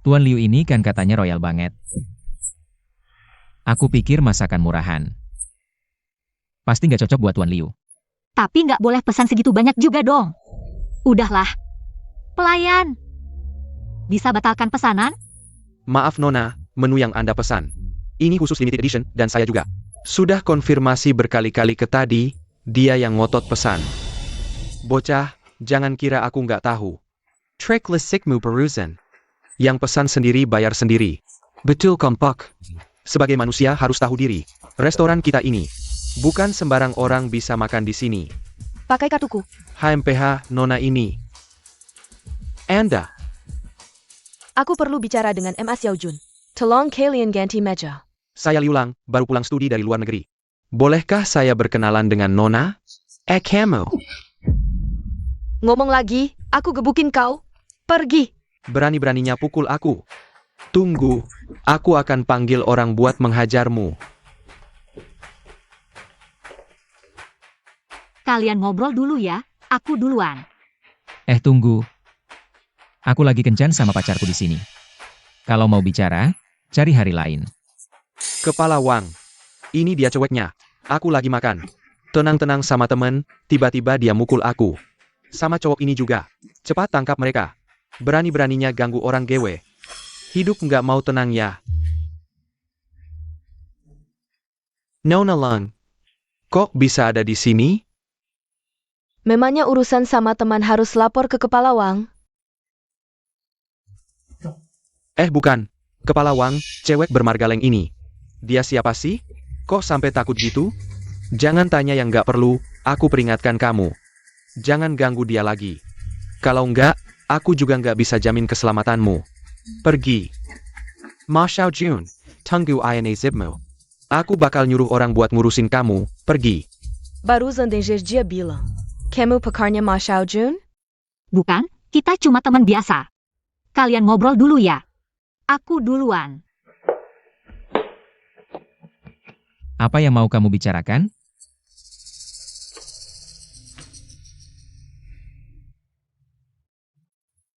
Tuan Liu ini kan katanya royal banget. Aku pikir masakan murahan. Pasti nggak cocok buat Tuan Liu. Tapi nggak boleh pesan segitu banyak juga dong. Udahlah. Pelayan. Bisa batalkan pesanan? Maaf Nona, menu yang Anda pesan. Ini khusus limited edition, dan saya juga. Sudah konfirmasi berkali-kali ke tadi, dia yang ngotot pesan. Bocah, jangan kira aku nggak tahu. Trek lesikmu berurusan. Yang pesan sendiri bayar sendiri. Betul kompak. Sebagai manusia harus tahu diri. Restoran kita ini. Bukan sembarang orang bisa makan di sini. Pakai kartuku. HMPH Nona ini. Anda. Aku perlu bicara dengan MA Xiao Jun. Tolong kalian ganti meja. Saya Liu Lang, baru pulang studi dari luar negeri. Bolehkah saya berkenalan dengan Nona? Kamu. Ngomong lagi, aku gebukin kau. Pergi. Berani-beraninya pukul aku. Tunggu, aku akan panggil orang buat menghajarmu. Kalian ngobrol dulu ya, aku duluan. Tunggu. Aku lagi kencan sama pacarku di sini. Kalau mau bicara, cari hari lain. Kepala Wang. Ini dia ceweknya. Aku lagi makan. Tenang-tenang sama temen, tiba-tiba dia mukul aku. Sama cowok ini juga. Cepat tangkap mereka. Berani-beraninya ganggu orang gewe. Hidup nggak mau tenang ya. Nona Lang. Kok bisa ada di sini? Memangnya urusan sama teman harus lapor ke Kepala Wang? Bukan. Kepala Wang, cewek bermargaleng ini. Dia siapa sih? Kok sampai takut gitu? Jangan tanya yang nggak perlu, aku peringatkan kamu. Jangan ganggu dia lagi. Kalau nggak, aku juga nggak bisa jamin keselamatanmu. Pergi. Ma Xiao Jun, tunggu ayane zibmu. Aku bakal nyuruh orang buat ngurusin kamu, pergi. Barusan dengar dia bilang. Kamu pakarnya Ma Xiao Jun? Bukan, kita cuma teman biasa. Kalian ngobrol dulu ya. Aku duluan. Apa yang mau kamu bicarakan?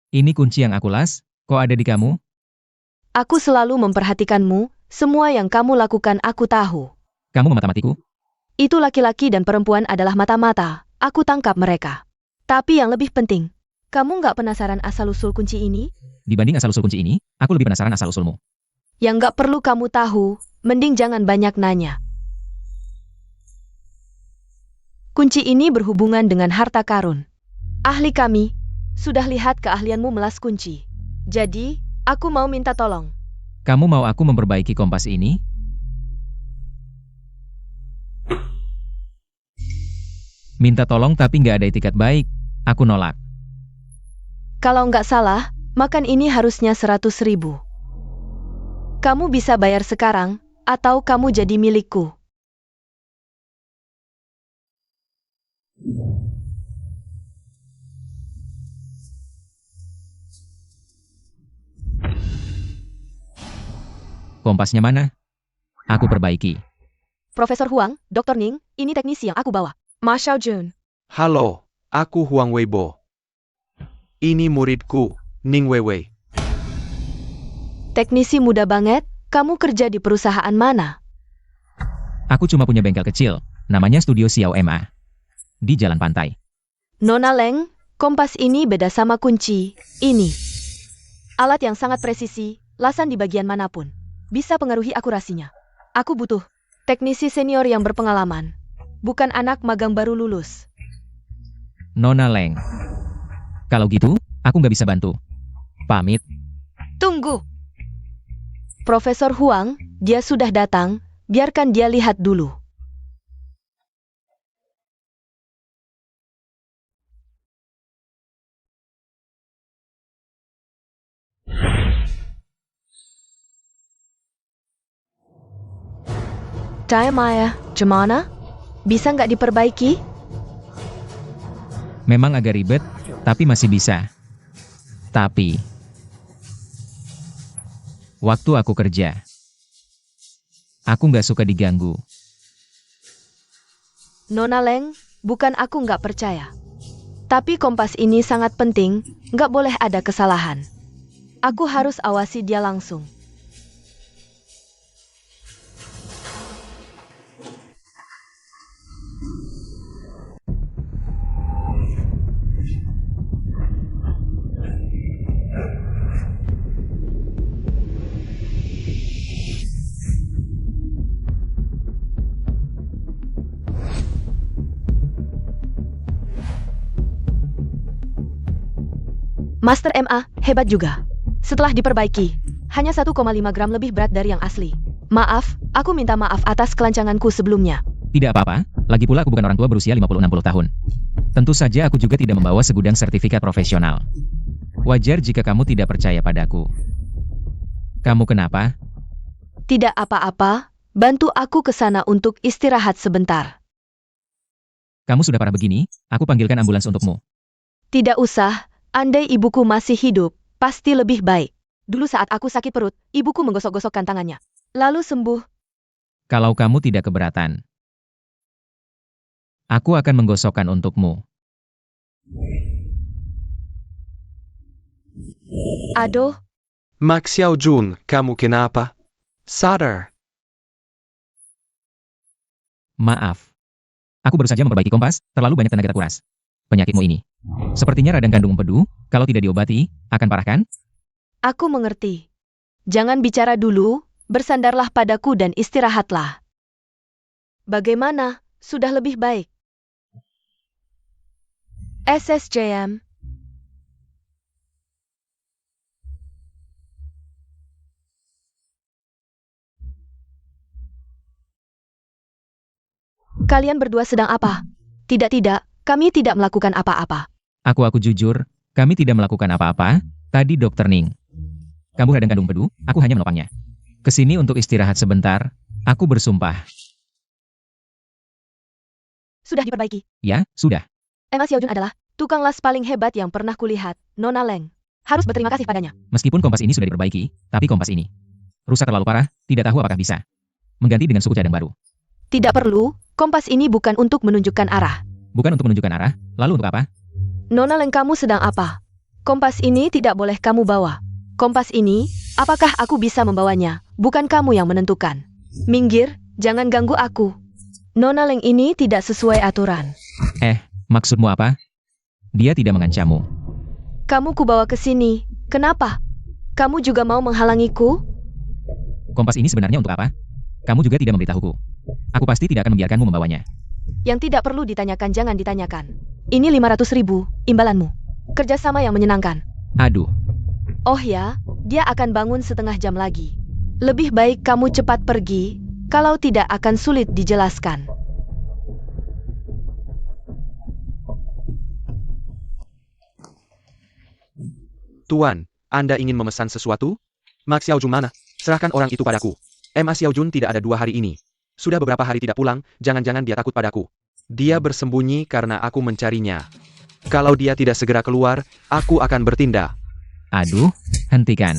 Ini kunci yang aku las, kok ada di kamu? Aku selalu memperhatikanmu, semua yang kamu lakukan aku tahu. Kamu memata-matiku? Itu laki-laki dan perempuan adalah mata-mata, aku tangkap mereka. Tapi yang lebih penting, kamu nggak penasaran asal-usul kunci ini? Dibanding asal-usul kunci ini, aku lebih penasaran asal-usulmu. Yang nggak perlu kamu tahu, mending jangan banyak nanya. Kunci ini berhubungan dengan harta karun. Ahli kami sudah lihat keahlianmu melas kunci. Jadi, aku mau minta tolong. Kamu mau aku memperbaiki kompas ini? Minta tolong tapi nggak ada itikat baik, aku nolak. Kalau nggak salah, makan ini harusnya 100.000. Kamu bisa bayar sekarang, atau kamu jadi milikku. Kompasnya mana? Aku perbaiki. Profesor Huang, Dr. Ning, ini teknisi yang aku bawa. Ma Xiao Jun. Halo, aku Huang Weibo. Ini muridku, Ning Weiwei. Teknisi muda banget, kamu kerja di perusahaan mana? Aku cuma punya bengkel kecil, namanya Studio Xiao MA. Di Jalan Pantai. Nona Leng, kompas ini beda sama kunci. Ini alat yang sangat presisi, lasan di bagian manapun. Bisa pengaruhi akurasinya. Aku butuh teknisi senior yang berpengalaman. Bukan anak magang baru lulus. Nona Leng. Kalau gitu, aku nggak bisa bantu. Pamit. Tunggu. Profesor Huang, dia sudah datang, biarkan dia lihat dulu. Maya, gimana? Bisa nggak diperbaiki? Memang agak ribet, tapi masih bisa. Tapi, waktu aku kerja, aku nggak suka diganggu. Nona Leng, bukan aku nggak percaya. Tapi kompas ini sangat penting, nggak boleh ada kesalahan. Aku harus awasi dia langsung. Master MA, hebat juga. Setelah diperbaiki, hanya 1,5 gram lebih berat dari yang asli. Maaf, aku minta maaf atas kelancanganku sebelumnya. Tidak apa-apa, lagi pula aku bukan orang tua berusia 50-60 tahun. Tentu saja aku juga tidak membawa segudang sertifikat profesional. Wajar jika kamu tidak percaya padaku. Kamu kenapa? Tidak apa-apa, bantu aku ke sana untuk istirahat sebentar. Kamu sudah parah begini, aku panggilkan ambulans untukmu. Tidak usah, andai ibuku masih hidup, pasti lebih baik. Dulu saat aku sakit perut, ibuku menggosok-gosokkan tangannya. Lalu sembuh. Kalau kamu tidak keberatan, aku akan menggosokkan untukmu. Aduh, Mak Xiaojun, kamu kenapa? Sadar. Maaf. Aku baru saja memperbaiki kompas, terlalu banyak tenaga terkuras. Penyakitmu ini sepertinya radang kandung empedu, kalau tidak diobati, akan parah kan? aku mengerti. Jangan bicara dulu, bersandarlah padaku dan istirahatlah. Bagaimana? Sudah lebih baik. SSJM. Kalian berdua sedang apa? Tidak, kami tidak melakukan apa-apa. Aku jujur, kami tidak melakukan apa-apa, tadi Dokter Ning. Kamu radang kandung empedu, aku hanya menopangnya. Kesini untuk istirahat sebentar, aku bersumpah. Sudah diperbaiki. Ya, sudah. Emma Xiaojun adalah tukang las paling hebat yang pernah kulihat, Nona Leng. Harus berterima kasih padanya. Meskipun kompas ini sudah diperbaiki, tapi kompas ini rusak terlalu parah, tidak tahu apakah bisa mengganti dengan suku cadang baru. Tidak perlu, kompas ini bukan untuk menunjukkan arah. Bukan untuk menunjukkan arah, lalu untuk apa? Nona Leng, kamu sedang apa? Kompas ini tidak boleh kamu bawa. Kompas ini, apakah aku bisa membawanya? Bukan kamu yang menentukan. Minggir, jangan ganggu aku. Nona Leng ini tidak sesuai aturan. Maksudmu apa? Dia tidak mengancammu. Kamu kubawa ke sini. Kenapa? Kamu juga mau menghalangiku? Kompas ini sebenarnya untuk apa? Kamu juga tidak memberitahuku. Aku pasti tidak akan membiarkanmu membawanya. Yang tidak perlu ditanyakan jangan ditanyakan. Ini 500.000, imbalanmu. Kerjasama yang menyenangkan. Aduh, Oh ya, dia akan bangun setengah jam lagi. Lebih baik kamu cepat pergi, kalau tidak akan sulit dijelaskan. Tuan, Anda ingin memesan sesuatu? Mak Xiaojun mana? Serahkan orang itu padaku. Emma Xiaojun tidak ada 2 hari ini. Sudah beberapa hari tidak pulang, jangan-jangan dia takut padaku. Dia bersembunyi karena aku mencarinya. Kalau dia tidak segera keluar, aku akan bertindak. aduh, hentikan.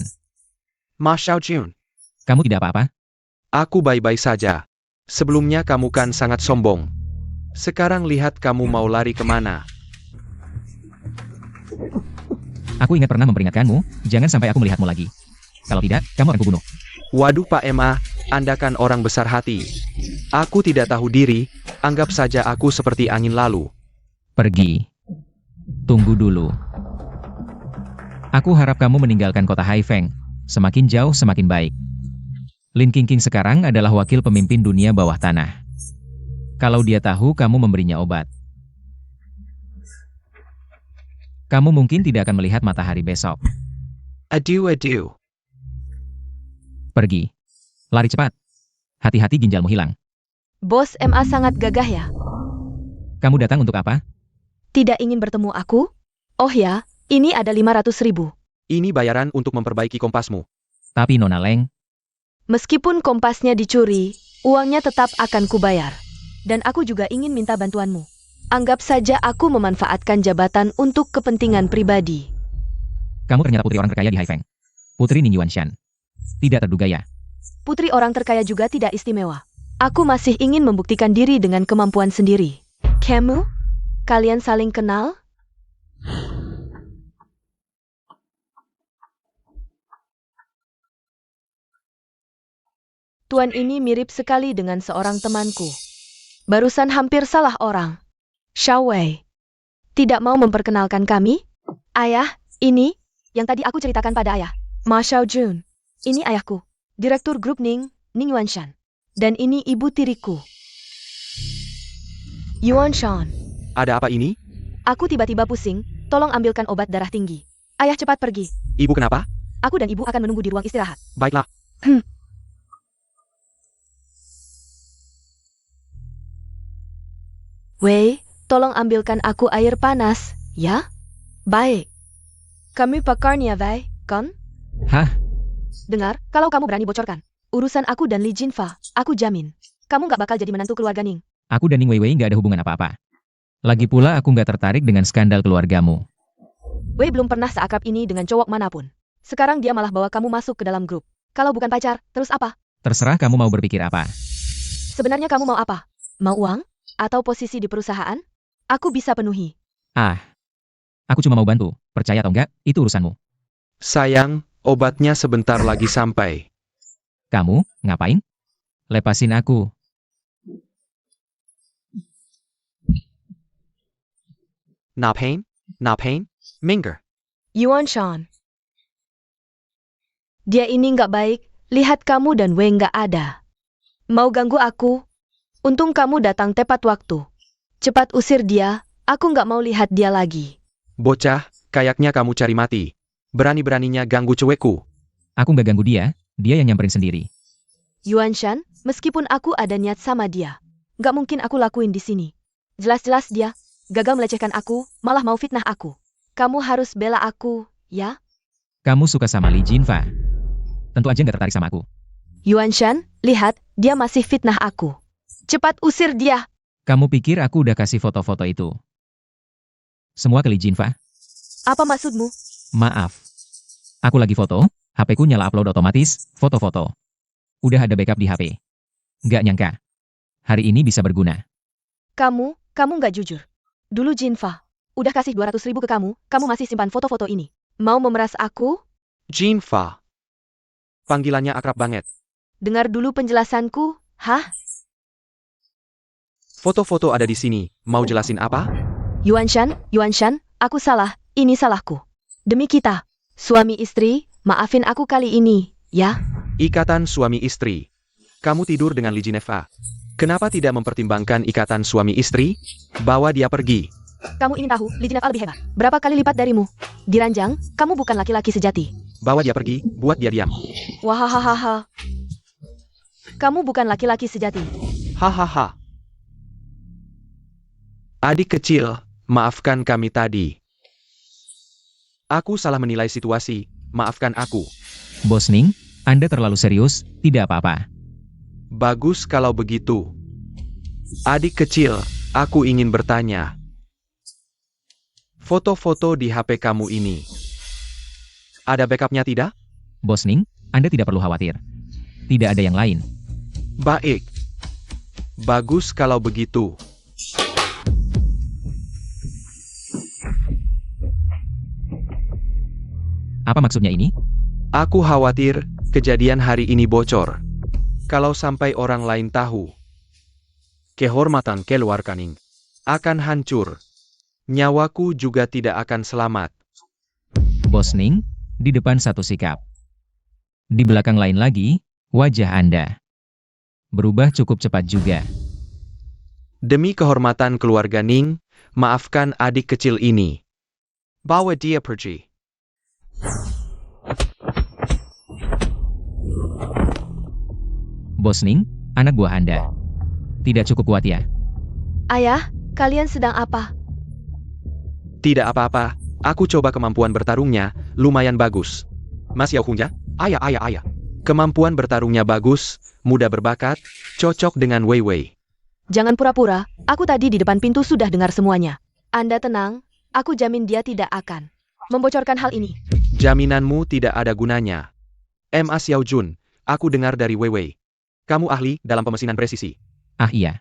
Ma Xiaojun, Kamu tidak apa-apa? aku baik-baik saja. Sebelumnya kamu kan sangat sombong. Sekarang lihat kamu mau lari kemana. Aku ingat pernah memperingatkanmu, jangan sampai aku melihatmu lagi. Kalau tidak, kamu akan kubunuh. Waduh Pak Emma, Anda kan orang besar hati. Aku tidak tahu diri, anggap saja aku seperti angin lalu. Pergi. Tunggu dulu. Aku harap kamu meninggalkan kota Haifeng. Semakin jauh semakin baik. Lin Qingqing sekarang adalah wakil pemimpin dunia bawah tanah. Kalau dia tahu kamu memberinya obat, kamu mungkin tidak akan melihat matahari besok. Adieu. Pergi. Lari cepat. Hati-hati ginjalmu hilang. Bos MA sangat gagah ya. Kamu datang untuk apa? Tidak ingin bertemu aku? Oh ya, ini ada 500.000. Ini bayaran untuk memperbaiki kompasmu. Tapi Nona Leng, Meskipun kompasnya dicuri, uangnya tetap akan kubayar. Dan aku juga ingin minta bantuanmu. Anggap saja aku memanfaatkan jabatan untuk kepentingan pribadi. kamu ternyata putri orang terkaya di Haifeng. Putri Ning Yuanshan. Tidak terduga ya. Putri orang terkaya juga tidak istimewa. Aku masih ingin membuktikan diri dengan kemampuan sendiri. Kamu? Kalian saling kenal? Tuan ini mirip sekali dengan seorang temanku. Barusan hampir salah orang. Xiao Wei. Tidak mau memperkenalkan kami? Ayah, ini, yang tadi aku ceritakan pada ayah. Ma Xiaojun. Ini ayahku. Direktur grup Ning Yuanshan. Dan ini ibu tiriku. Yuanshan. Ada apa ini? Aku tiba-tiba pusing, tolong ambilkan obat darah tinggi. Ayah cepat pergi. Ibu kenapa? Aku dan ibu akan menunggu di ruang istirahat. Baiklah. Wei, tolong ambilkan aku air panas, ya? Baik. Kami pakarnya, Wei, kan? Hah? Dengar, kalau kamu berani bocorkan urusan aku dan Li Jinfa, aku jamin. Kamu gak bakal jadi menantu keluarga Ning. Aku dan Ning Weiwei nggak ada hubungan apa-apa. Lagi pula aku nggak tertarik dengan skandal keluargamu. Wei belum pernah seakrab ini dengan cowok manapun. Sekarang dia malah bawa kamu masuk ke dalam grup. Kalau bukan pacar, terus apa? Terserah kamu mau berpikir apa. Sebenarnya kamu mau apa? Mau uang? Atau posisi di perusahaan? Aku bisa penuhi. Ah. Aku cuma mau bantu. Percaya atau enggak, itu urusanmu. Sayang, obatnya sebentar lagi sampai. Kamu, ngapain? Lepasin aku. Napain? Minger. Yuanshan. Dia ini nggak baik, lihat kamu dan Wei nggak ada. Mau ganggu aku? Untung kamu datang tepat waktu. Cepat usir dia, aku nggak mau lihat dia lagi. Bocah, kayaknya kamu cari mati. Berani-beraninya ganggu cewekku. Aku nggak ganggu dia yang nyamperin sendiri. Yuanshan, meskipun aku ada niat sama dia, nggak mungkin aku lakuin di sini. Jelas-jelas dia gagal melecehkan aku, malah mau fitnah aku. Kamu harus bela aku, ya? Kamu suka sama Li Jinfa. Tentu aja nggak tertarik sama aku. Yuanshan, lihat, dia masih fitnah aku. Cepat usir dia. Kamu pikir aku udah kasih foto-foto itu? Semua ke Li Jinfa? Apa maksudmu? Maaf. Aku lagi foto, HP-ku nyala upload otomatis, foto-foto. Udah ada backup di HP. Nggak nyangka. Hari ini bisa berguna. Kamu nggak jujur. Dulu Jinfa, udah kasih 200.000 ke kamu masih simpan foto-foto ini. Mau memeras aku? Jinfa. Panggilannya akrab banget. Dengar dulu penjelasanku, hah? Foto-foto ada di sini, mau jelasin apa? Yuanshan, aku salah, ini salahku. Demi kita, suami istri, maafin aku kali ini, ya? Ikatan suami istri. Kamu tidur dengan Li Jinfa. Kenapa tidak mempertimbangkan ikatan suami istri? Bawa dia pergi. Kamu ingin tahu, Li Jinfa lebih hebat. Berapa kali lipat darimu? Diranjang, kamu bukan laki-laki sejati. Bawa dia pergi, buat dia diam. Wahahaha. Kamu bukan laki-laki sejati. Hahaha. Adik kecil, maafkan kami tadi. Aku salah menilai situasi, maafkan aku. Bos Ning, Anda terlalu serius, tidak apa-apa. Bagus kalau begitu. Adik kecil, aku ingin bertanya. Foto-foto di HP kamu ini, ada backupnya tidak? Bos Ning, Anda tidak perlu khawatir. Tidak ada yang lain. Baik. Bagus kalau begitu. Apa maksudnya ini? Aku khawatir kejadian hari ini bocor. Kalau sampai orang lain tahu, kehormatan keluarga Ning akan hancur. Nyawaku juga tidak akan selamat. Bos Ning, di depan satu sikap. Di belakang lain lagi, wajah Anda berubah cukup cepat juga. Demi kehormatan keluarga Ning, maafkan adik kecil ini. Bawa dia pergi. Bos Ning, anak buah Anda tidak cukup kuat ya? Ayah, kalian sedang apa? Tidak apa-apa, aku coba kemampuan bertarungnya, lumayan bagus. Mas Yao Hungja, ayah. Kemampuan bertarungnya bagus, muda berbakat, cocok dengan Wei Wei. Jangan pura-pura, aku tadi di depan pintu sudah dengar semuanya. Anda tenang, aku jamin dia tidak akan membocorkan hal ini. Jaminanmu tidak ada gunanya. Ma Xiao Jun, aku dengar dari Wei Wei. Kamu ahli dalam pemesinan presisi. Ah iya,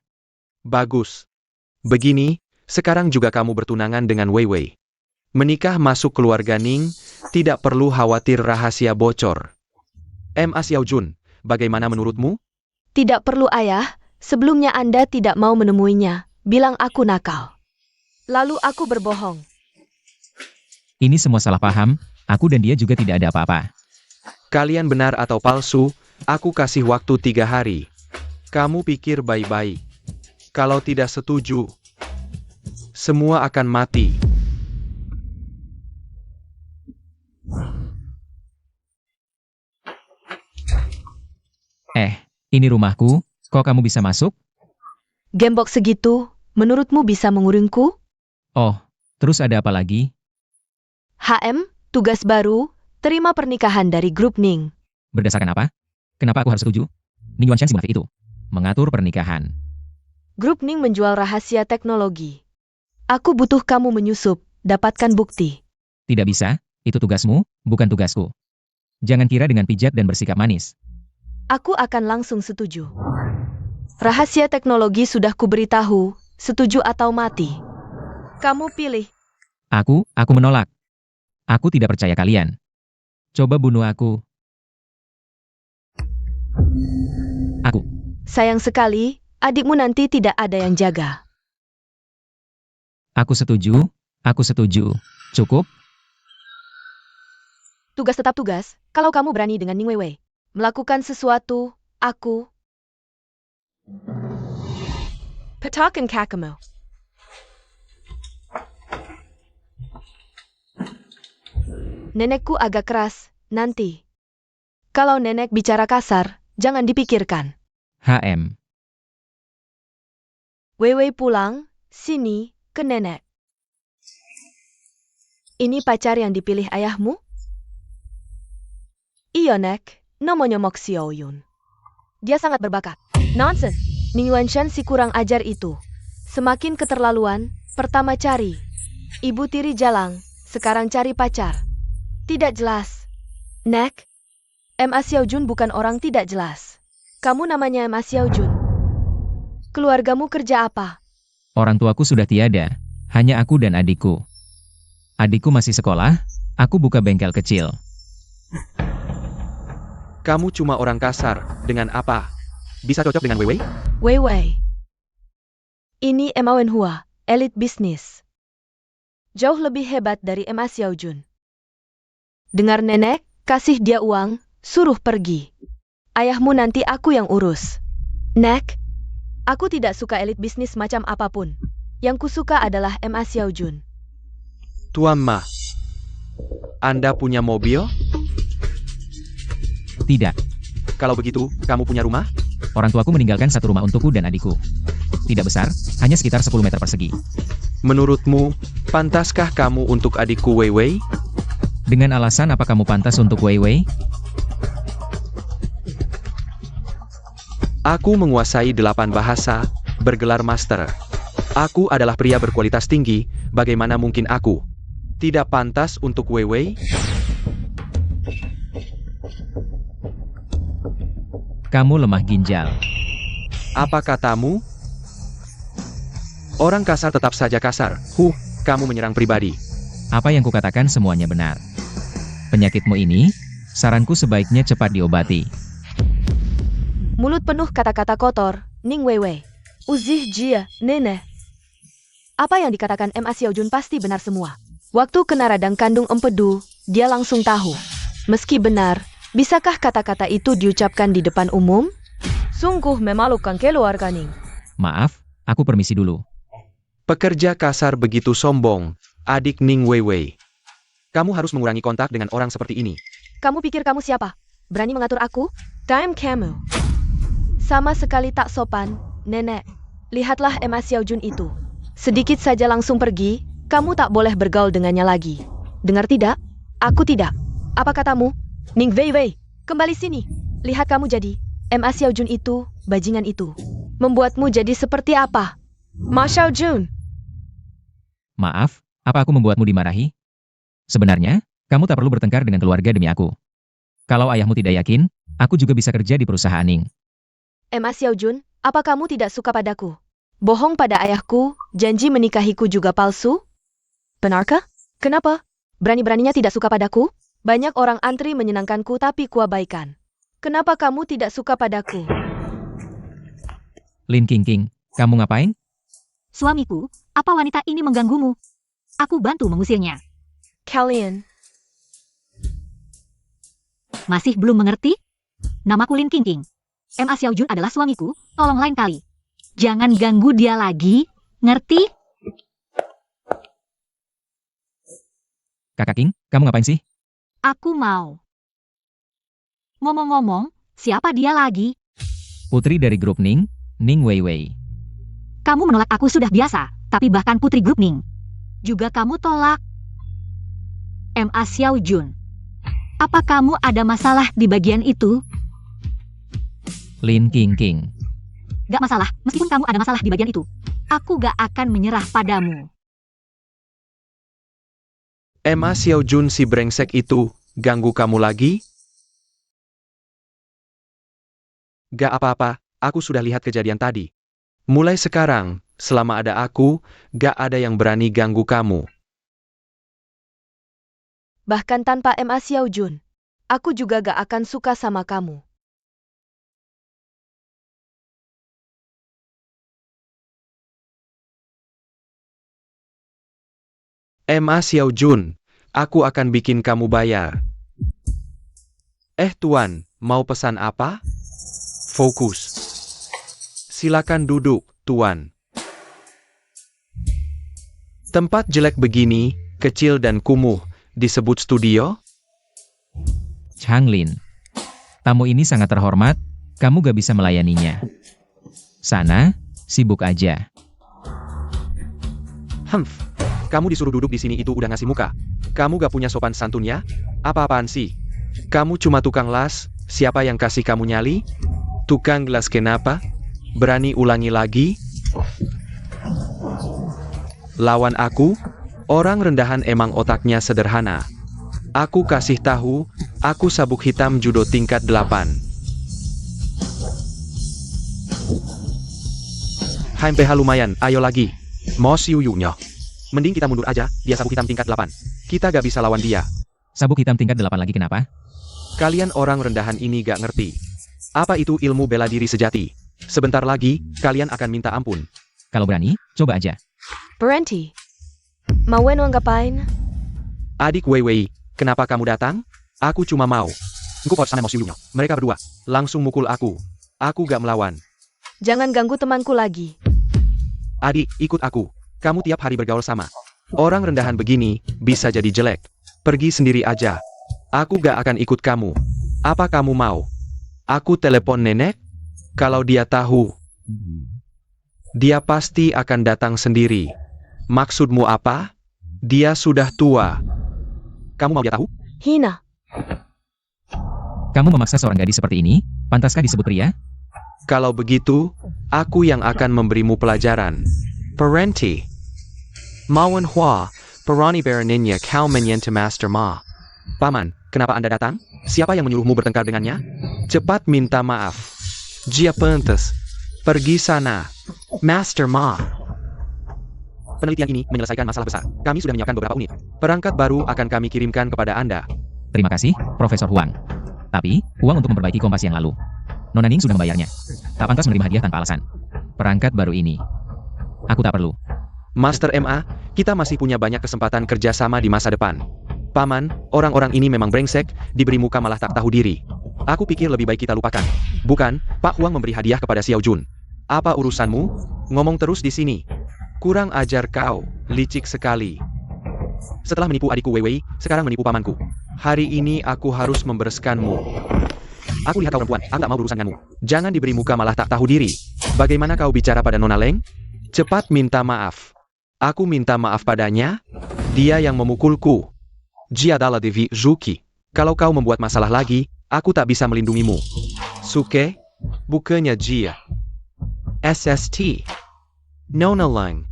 Bagus. Begini, sekarang juga kamu bertunangan dengan Wei Wei. Menikah masuk keluarga Ning, tidak perlu khawatir rahasia bocor. Ma Xiao Jun, bagaimana menurutmu? Tidak perlu ayah, sebelumnya Anda tidak mau menemuinya, bilang aku nakal. Lalu aku berbohong. ini semua salah paham, aku dan dia juga tidak ada apa-apa. Kalian benar atau palsu, aku kasih waktu 3 hari. Kamu pikir baik-baik. Kalau tidak setuju, semua akan mati. Ini rumahku, kok kamu bisa masuk? Gembok segitu, menurutmu bisa mengurungku? Oh, terus ada apa lagi? HM, tugas baru, terima pernikahan dari grup Ning. Berdasarkan apa? Kenapa aku harus setuju? Ning Yuanshan si munafik itu mengatur pernikahan. Grup Ning menjual rahasia teknologi. Aku butuh kamu menyusup, dapatkan bukti. Tidak bisa, itu tugasmu, bukan tugasku. Jangan kira dengan pijat dan bersikap manis. Aku akan langsung setuju. Rahasia teknologi sudah kuberitahu, setuju atau mati. Kamu pilih. Aku menolak. Aku tidak percaya kalian. Coba bunuh aku. Sayang sekali, adikmu nanti tidak ada yang jaga. Aku setuju. Cukup? Tugas tetap tugas, kalau kamu berani dengan Ning Weiwei melakukan sesuatu, aku petakan kakimu. Nenekku agak keras, nanti. Kalau nenek bicara kasar, jangan dipikirkan. HM. Weiwei pulang, sini, ke nenek. Ini pacar yang dipilih ayahmu? Iya, Nek. Namanya Mok Xiao Yun. Dia sangat berbakat. Nonsense. Ning Yuanshan si kurang ajar itu. Semakin keterlaluan, pertama cari ibu tiri jalang, sekarang cari pacar. Tidak jelas. Nek, Ma Xiao Jun bukan orang tidak jelas. Kamu namanya Ma Xiao Jun. Keluargamu kerja apa? Orang tuaku sudah tiada. Hanya aku dan adikku. Adikku masih sekolah, aku buka bengkel kecil. Kamu cuma orang kasar, dengan apa? Bisa cocok dengan Wei Wei? Weiwei. Ini Ma Wenhua, elit bisnis. Jauh lebih hebat dari Ma Xiao Jun. Dengar nenek, kasih dia uang, suruh pergi. Ayahmu nanti aku yang urus. Nek, aku tidak suka elit bisnis macam apapun. Yang kusuka adalah Ma Xiao Jun. Tuan Ma, Anda punya mobil? Tidak. Kalau begitu, kamu punya rumah? Orang tuaku meninggalkan satu rumah untukku dan adikku. Tidak besar, hanya sekitar 10 meter persegi. Menurutmu, pantaskah kamu untuk adikku Wei Wei? Dengan alasan apa kamu pantas untuk Wei Wei? Aku menguasai 8 bahasa, bergelar master. Aku adalah pria berkualitas tinggi, bagaimana mungkin aku tidak pantas untuk Wei Wei? Kamu lemah ginjal. Apa katamu? Orang kasar tetap saja kasar. Kamu menyerang pribadi. Apa yang kukatakan semuanya benar. Penyakitmu ini, saranku sebaiknya cepat diobati. Mulut penuh kata-kata kotor, Ning Weiwei. Uzih Jia, Nenek. Apa yang dikatakan Ma Xiaojun pasti benar semua. Waktu kena radang kandung empedu, dia langsung tahu. Meski benar, bisakah kata-kata itu diucapkan di depan umum? Sungguh memalukan keluarga Ning. Maaf, aku permisi dulu. Pekerja kasar begitu sombong, adik Ning Weiwei. Kamu harus mengurangi kontak dengan orang seperti ini. Kamu pikir kamu siapa? Berani mengatur aku? Time kamu. Sama sekali tak sopan, Nenek. Lihatlah Ma Xiaojun itu. Sedikit saja langsung pergi, kamu tak boleh bergaul dengannya lagi. Dengar tidak? Aku tidak. Apa katamu? Ning Weiwei, kembali sini. Lihat kamu jadi. Ma Xiaojun itu, bajingan itu. Membuatmu jadi seperti apa? Ma Xiaojun. Maaf, apa aku membuatmu dimarahi? Sebenarnya, kamu tak perlu bertengkar dengan keluarga demi aku. Kalau ayahmu tidak yakin, aku juga bisa kerja di perusahaan Ning. Ma Xiaojun, apa kamu tidak suka padaku? Bohong pada ayahku, janji menikahiku juga palsu? Benarkah? Kenapa? Berani-beraninya tidak suka padaku? Banyak orang antri menyenangkanku tapi kuabaikan. Kenapa kamu tidak suka padaku? Lin Qingqing, kamu ngapain? Suamiku, apa wanita ini mengganggumu? Aku bantu mengusirnya. Kalian, Masih belum mengerti? Namaku Lin Qingqing. Ma Xiaojun adalah suamiku, tolong lain kali. Jangan ganggu dia lagi, ngerti? Kakak King, kamu ngapain sih? Aku mau. Ngomong-ngomong, siapa dia lagi? Putri dari grup Ning, Ning Weiwei. Kamu menolak aku sudah biasa, tapi bahkan putri grup Ning juga kamu tolak. Ma Xiaojun, apa kamu ada masalah di bagian itu? Lin Qingqing. Gak masalah, meskipun kamu ada masalah di bagian itu. Aku gak akan menyerah padamu. Ma Xiaojun si brengsek itu, ganggu kamu lagi? Gak apa-apa, aku sudah lihat kejadian tadi. Mulai sekarang, selama ada aku, gak ada yang berani ganggu kamu. bahkan tanpa Ma Xiaojun, aku juga gak akan suka sama kamu. Ma Xiaojun, aku akan bikin kamu bayar. Tuan, mau pesan apa? Fokus. Silakan duduk, Tuan. Tempat jelek begini, kecil dan kumuh, disebut studio? Changlin. Tamu ini sangat terhormat, kamu gak bisa melayaninya. Sana, sibuk aja. Kamu disuruh duduk di sini itu udah ngasih muka. Kamu gak punya sopan santunnya? Apa-apaan sih? Kamu cuma tukang las, siapa yang kasih kamu nyali? Tukang gelas kenapa? Berani ulangi lagi? Lawan aku? Orang rendahan emang otaknya sederhana. Aku kasih tahu, aku sabuk hitam judo tingkat 8. HMPH lumayan, ayo lagi. Mos yuyunya. Mending kita mundur aja, dia sabuk hitam tingkat 8. Kita gak bisa lawan dia. Sabuk hitam tingkat 8 lagi kenapa? Kalian orang rendahan ini gak ngerti. Apa itu ilmu bela diri sejati? Sebentar lagi, kalian akan minta ampun. Kalau berani, coba aja. Berhenti. Mau ngapain? Adik Weiwei, kenapa kamu datang? Aku cuma mau. Engkau sama Mos Yuyunya. Mereka berdua, langsung mukul aku. Aku gak melawan. Jangan ganggu temanku lagi. Adik, ikut aku. Kamu tiap hari bergaul sama orang rendahan begini, bisa jadi jelek. Pergi sendiri aja. Aku gak akan ikut kamu. Apa kamu mau? Aku telepon nenek? Kalau dia tahu, dia pasti akan datang sendiri. Maksudmu apa? Dia sudah tua. Kamu mau dia tahu? Hina. Kamu memaksa seorang gadis seperti ini, pantaskah disebut pria? Kalau begitu, aku yang akan memberimu pelajaran. Parenti. Mawan Hua, Parani Baraninnya kau menyente Master Ma. Paman, kenapa Anda datang? Siapa yang menyuruhmu bertengkar dengannya? Cepat minta maaf. Jia Pentas. Pergi sana. Master Ma. Penelitian ini menyelesaikan masalah besar. Kami sudah menyiapkan beberapa unit. Perangkat baru akan kami kirimkan kepada Anda. Terima kasih, Profesor Huang. Tapi, uang untuk memperbaiki kompas yang lalu. Nona Ning sudah membayarnya. Tak pantas menerima hadiah tanpa alasan. Perangkat baru ini. Aku tak perlu. Master MA, kita masih punya banyak kesempatan kerjasama di masa depan. Paman, orang-orang ini memang brengsek, diberi muka malah tak tahu diri. Aku pikir lebih baik kita lupakan. Bukan, Pak Huang memberi hadiah kepada Xiao Jun. Apa urusanmu? Ngomong terus di sini. Kurang ajar kau, licik sekali. Setelah menipu adikku Wei, sekarang menipu pamanku. Hari ini aku harus membereskanmu. Aku lihat kau perempuan, aku tak mau berurusan denganmu. Jangan diberi muka malah tak tahu diri. Bagaimana kau bicara pada Nona Leng? Cepat minta maaf. Aku minta maaf padanya. Dia yang memukulku. Jia adalah Devi Zuki. Kalau kau membuat masalah lagi, aku tak bisa melindungimu. Suke? Bukannya Jia. SST. Nona Leng.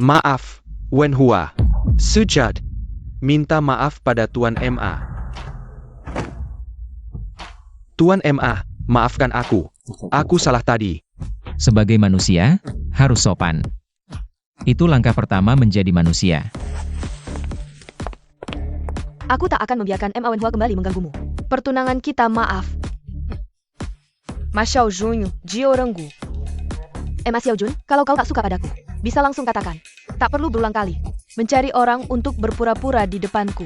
Maaf, Wen Hua. Sujad. Minta maaf pada Tuan MA. Tuan MA, maafkan aku. Aku salah tadi. Sebagai manusia, harus sopan. Itu langkah pertama menjadi manusia. Aku tak akan membiarkan MA Wenhua kembali mengganggumu. Pertunangan kita maaf. Mas Xiao Jun, Jio Renggu. Mas Xiao Jun, kalau kau tak suka padaku, bisa langsung katakan. Tak perlu berulang kali. Mencari orang untuk berpura-pura di depanku.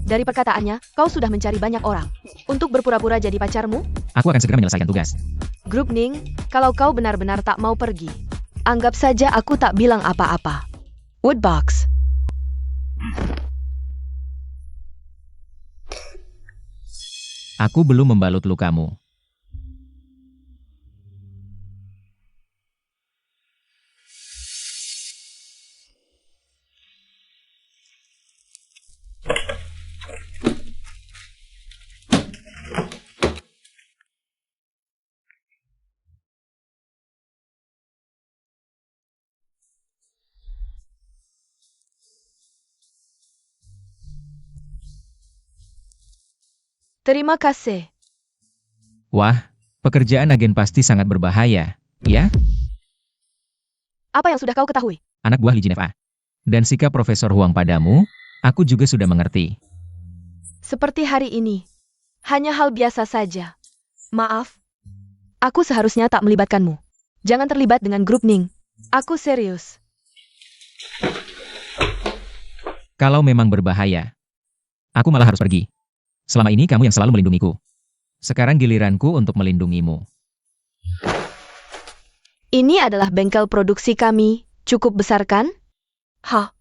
Dari perkataannya, kau sudah mencari banyak orang. Untuk berpura-pura jadi pacarmu? Aku akan segera menyelesaikan tugas. Grup Ning, kalau kau benar-benar tak mau pergi, anggap saja aku tak bilang apa-apa. Woodbox. Aku belum membalut lukamu. Terima kasih. Wah, pekerjaan agen pasti sangat berbahaya, ya? Apa yang sudah kau ketahui? Anak buah Li Jinefa. Dan sikap Profesor Huang padamu, aku juga sudah mengerti. Seperti hari ini. Hanya hal biasa saja. Maaf. Aku seharusnya tak melibatkanmu. Jangan terlibat dengan grup Ning. Aku serius. Kalau memang berbahaya, aku malah harus pergi. Selama ini kamu yang selalu melindungiku. Sekarang giliranku untuk melindungimu. Ini adalah bengkel produksi kami. Cukup besar kan? Hah?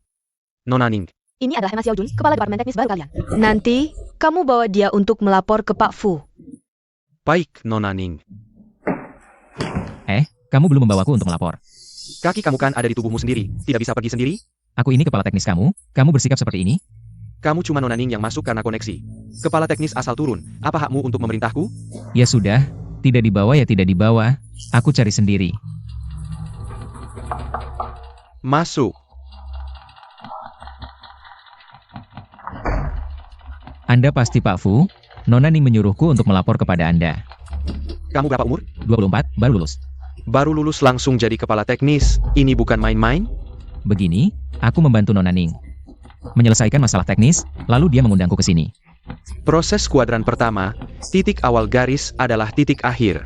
Nona Ning. Ini adalah Mas Xiao Jun, kepala departemen teknis baru kalian. Nanti, kamu bawa dia untuk melapor ke Pak Fu. Baik, Nona Ning. Kamu belum membawaku untuk melapor. Kaki kamu kan ada di tubuhmu sendiri. Tidak bisa pergi sendiri? Aku ini kepala teknis kamu bersikap seperti ini? Kamu cuma Nona Ning yang masuk karena koneksi. Kepala teknis asal turun. Apa hakmu untuk memerintahku? Ya sudah, tidak dibawa ya tidak dibawa. Aku cari sendiri. Masuk. Anda pasti Pak Fu. Nona Ning menyuruhku untuk melapor kepada Anda. Kamu berapa umur? 24, baru lulus. Baru lulus langsung jadi kepala teknis. Ini bukan main-main? Begini, aku membantu Nona Ning menyelesaikan masalah teknis, lalu dia mengundangku ke sini. Proses kuadran pertama, titik awal garis adalah titik akhir.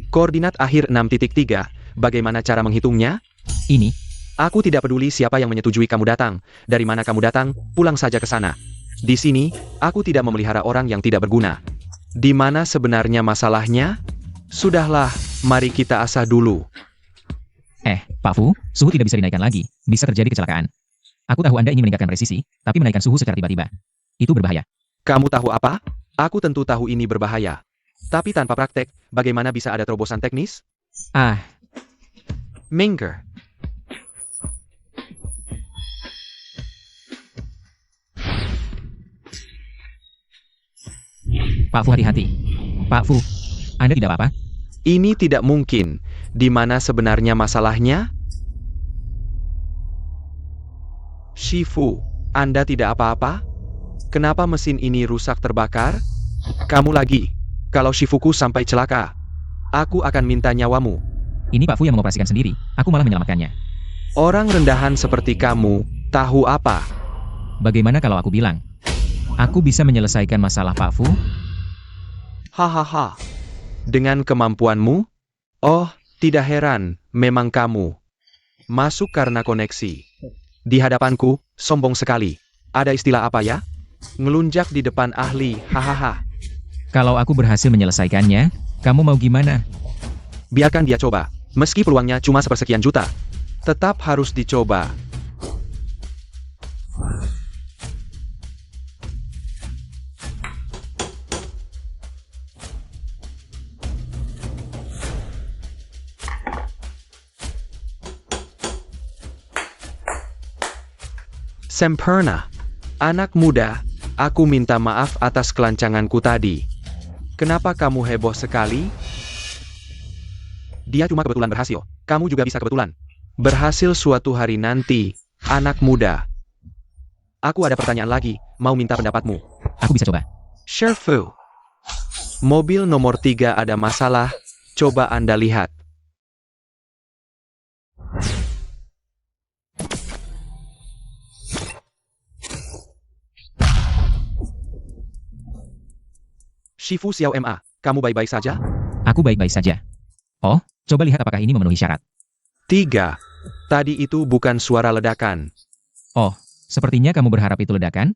Koordinat akhir 6.3, bagaimana cara menghitungnya? Ini, Aku tidak peduli siapa yang menyetujui kamu datang. Dari mana kamu datang, pulang saja ke sana. Di sini, aku tidak memelihara orang yang tidak berguna. Di mana sebenarnya masalahnya? Sudahlah, mari kita asah dulu. Pak Fu, suhu tidak bisa dinaikkan lagi, bisa terjadi kecelakaan. Aku tahu Anda ingin meningkatkan presisi, tapi menaikkan suhu secara tiba-tiba. Itu berbahaya. Kamu tahu apa? Aku tentu tahu ini berbahaya. Tapi tanpa praktek, bagaimana bisa ada terobosan teknis? Minger. Pak Fu hati-hati. Pak Fu, Anda tidak apa-apa? Ini tidak mungkin. Di mana sebenarnya masalahnya? Shifu, Anda tidak apa-apa? Kenapa mesin ini rusak terbakar? Kamu lagi. Kalau Shifuku sampai celaka, aku akan minta nyawamu. Ini Pak Fu yang mengoperasikan sendiri, aku malah menyelamatkannya. Orang rendahan seperti kamu, tahu apa? Bagaimana kalau aku bilang? Aku bisa menyelesaikan masalah Pak Fu? Hahaha. Dengan kemampuanmu? Oh, tidak heran, memang kamu. Masuk karena koneksi. Di hadapanku, sombong sekali. Ada istilah apa ya? Ngelunjak di depan ahli, hahaha. Kalau aku berhasil menyelesaikannya, kamu mau gimana? Biarkan dia coba. Meski peluangnya cuma sepersekian juta. Tetap harus dicoba. Sempurna. Anak muda, aku minta maaf atas kelancanganku tadi. Kenapa kamu heboh sekali? Dia cuma kebetulan berhasil. Kamu juga bisa kebetulan berhasil suatu hari nanti, anak muda. Aku ada pertanyaan lagi, mau minta pendapatmu. Aku bisa coba. Sherfu. Mobil nomor 3 ada masalah, coba Anda lihat. Shifu Xiao Ma, kamu baik-baik saja? Aku baik-baik saja. Oh, coba lihat apakah ini memenuhi syarat. 3. Tadi itu bukan suara ledakan. Oh, sepertinya kamu berharap itu ledakan?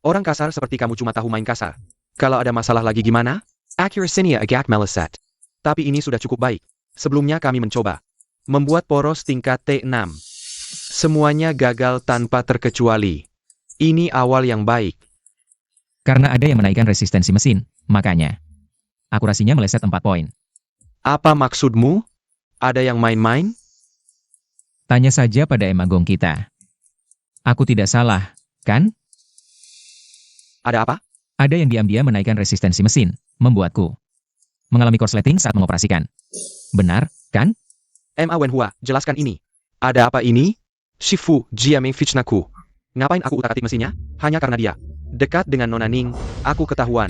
Orang kasar seperti kamu cuma tahu main kasar. Kalau ada masalah lagi gimana? Accuracy-nya agak meleset. Tapi ini sudah cukup baik. Sebelumnya kami mencoba membuat poros tingkat T6. Semuanya gagal tanpa terkecuali. Ini awal yang baik. Karena ada yang menaikkan resistensi mesin, makanya. Akurasinya meleset 4 poin. Apa maksudmu? Ada yang main-main? Tanya saja pada emagong kita. Aku tidak salah, kan? Ada apa? Ada yang diam-diam menaikkan resistensi mesin, membuatku mengalami korsleting saat mengoperasikan. Benar, kan? Ma Wenhua, jelaskan ini. Ada apa ini? Shifu, Jiaming Fichnaku. Ngapain aku utak-atik mesinnya? Hanya karena dia dekat dengan Nona Ning, aku ketahuan.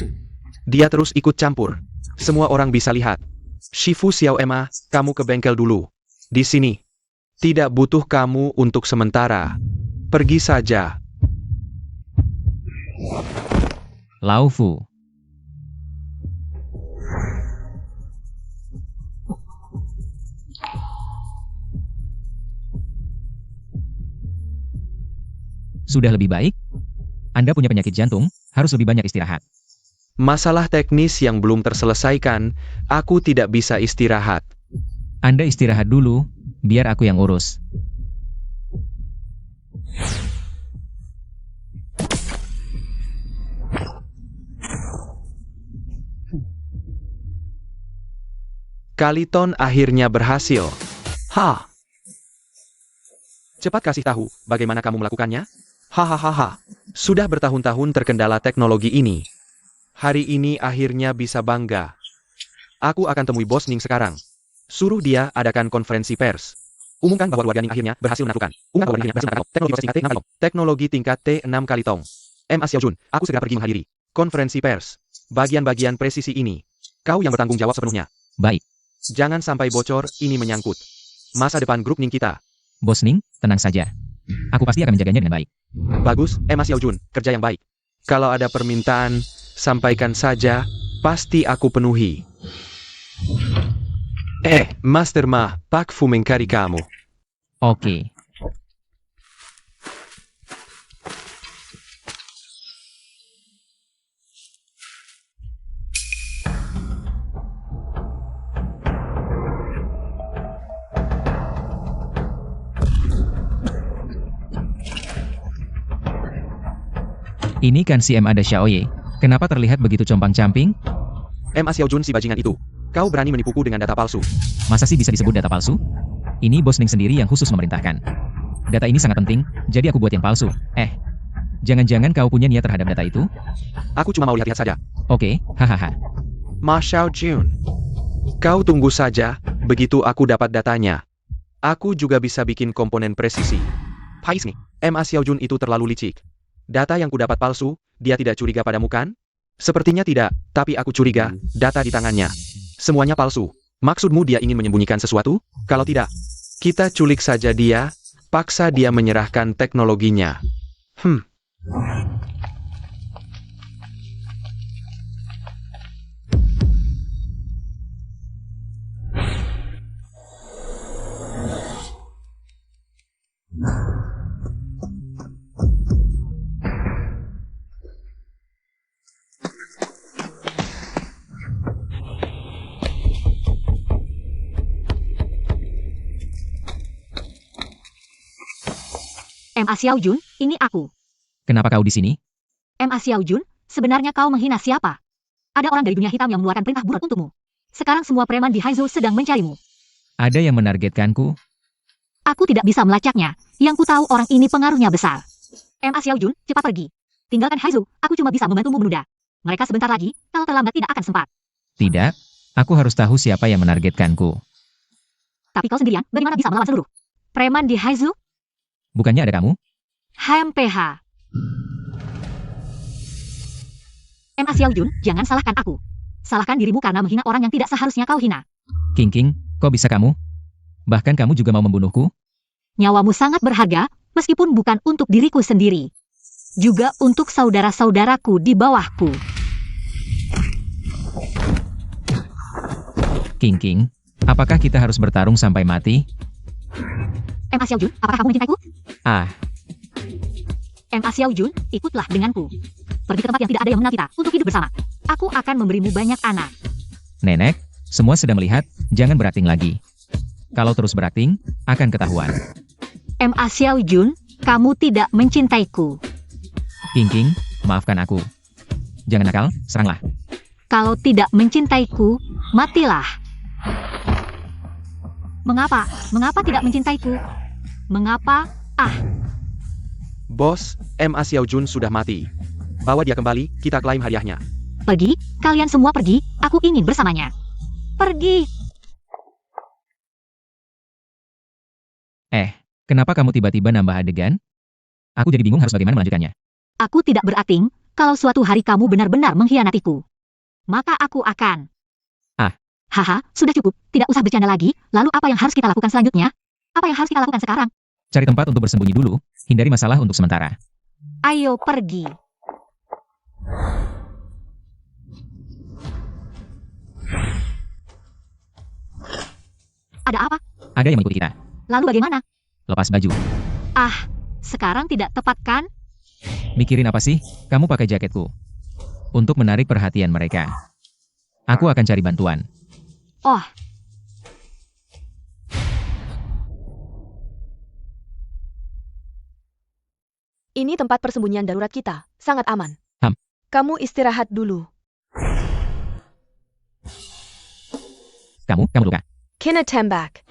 Dia terus ikut campur. Semua orang bisa lihat. Shifu Xiao Ma, kamu ke bengkel dulu. Di sini. Tidak butuh kamu untuk sementara. Pergi saja. Lao Fu. Sudah lebih baik? Anda punya penyakit jantung, harus lebih banyak istirahat. Masalah teknis yang belum terselesaikan, aku tidak bisa istirahat. Anda istirahat dulu, biar aku yang urus. Kaliton akhirnya berhasil. Ha! Cepat kasih tahu, bagaimana kamu melakukannya? Hahaha. Sudah bertahun-tahun terkendala teknologi ini. Hari ini akhirnya bisa bangga. Aku akan temui Bos Ning sekarang. Suruh dia adakan konferensi pers. Umumkan bahwa keluarga Ning akhirnya berhasil menaklukkan. Umumkan bahwa Ning akhirnya berhasil menaklukkan teknologi tingkat T6 Kalitong. Ma Xiaojun, aku segera pergi menghadiri konferensi pers. Bagian-bagian presisi ini. Kau yang bertanggung jawab sepenuhnya. Baik. Jangan sampai bocor, ini menyangkut masa depan grup Ning kita. Bos Ning, tenang saja. Aku pasti akan menjaganya dengan baik. Bagus, Ma Xiaojun, kerja yang baik. Kalau ada permintaan, sampaikan saja, pasti aku penuhi. Master Ma, Pak Fu mengkari kamu. Oke. Ini kan si Ma ada Xiaoye. Kenapa terlihat begitu compang-camping? Ma Xiaojun si bajingan itu. Kau berani menipuku dengan data palsu. Masa sih bisa disebut data palsu? Ini Bos Ning sendiri yang khusus memerintahkan. Data ini sangat penting, jadi aku buat yang palsu. Jangan-jangan kau punya niat terhadap data itu? Aku cuma mau lihat-lihat saja. Oke, hahaha. Ma Xiaojun. Kau tunggu saja, begitu aku dapat datanya. Aku juga bisa bikin komponen presisi. Pais nih, Ma Xiaojun itu terlalu licik. Data yang kudapat palsu, dia tidak curiga padamu kan? Sepertinya tidak, tapi aku curiga, data di tangannya. Semuanya palsu. Maksudmu dia ingin menyembunyikan sesuatu? Kalau tidak, kita culik saja dia, paksa dia menyerahkan teknologinya. Ma Xiaojun, ini aku. Kenapa kau di sini? Ma Xiaojun, sebenarnya kau menghina siapa? Ada orang dari dunia hitam yang mengeluarkan perintah buruan untukmu. Sekarang semua preman di Haizu sedang mencarimu. Ada yang menargetkanku? Aku tidak bisa melacaknya. Yang ku tahu orang ini pengaruhnya besar. Ma Xiaojun, cepat pergi. Tinggalkan Haizu, aku cuma bisa membantumu menunda. Mereka sebentar lagi, kalau terlambat tidak akan sempat. Tidak, aku harus tahu siapa yang menargetkanku. Tapi kau sendirian, bagaimana bisa melawan seluruh preman di Haizu? Bukannya ada kamu? HMPH. Ma Xiaojun, jangan salahkan aku. Salahkan dirimu karena menghina orang yang tidak seharusnya kau hina. King, kok bisa kamu? Bahkan kamu juga mau membunuhku? Nyawamu sangat berharga, meskipun bukan untuk diriku sendiri. Juga untuk saudara-saudaraku di bawahku. King, apakah kita harus bertarung sampai mati? Ma Xiaojun, apakah kamu mencintaiku? Ah, Ma Xiaojun, ikutlah denganku. Pergi ke tempat yang tidak ada yang mengenal kita, untuk hidup bersama. Aku akan memberimu banyak anak. Nenek, semua sedang melihat, jangan berakting lagi. Kalau terus berakting, akan ketahuan. Ma Xiaojun, kamu tidak mencintaiku. King, maafkan aku. Jangan nakal, seranglah. Kalau tidak mencintaiku, matilah. Mengapa? Mengapa tidak mencintaiku? Mengapa? Bos, Ma Xiaojun sudah mati. Bawa dia kembali, kita klaim hadiahnya. Pergi, kalian semua pergi, aku ingin bersamanya. Pergi. Kenapa kamu tiba-tiba nambah adegan? Aku jadi bingung harus bagaimana melanjutkannya. Aku tidak berakting, kalau suatu hari kamu benar-benar mengkhianatiku. Maka aku akan... Haha, sudah cukup, tidak usah bercanda lagi, lalu apa yang harus kita lakukan selanjutnya? Apa yang harus kita lakukan sekarang? Cari tempat untuk bersembunyi dulu, hindari masalah untuk sementara. Ayo pergi. Ada apa? Ada yang mengikuti kita. Lalu bagaimana? Lepas baju. Sekarang tidak tepat kan? Mikirin apa sih? Kamu pakai jaketku. Untuk menarik perhatian mereka. Aku akan cari bantuan. Oh, Ini tempat persembunyian darurat kita, sangat aman. Kamu istirahat dulu. Kamu luka. Kena tembak.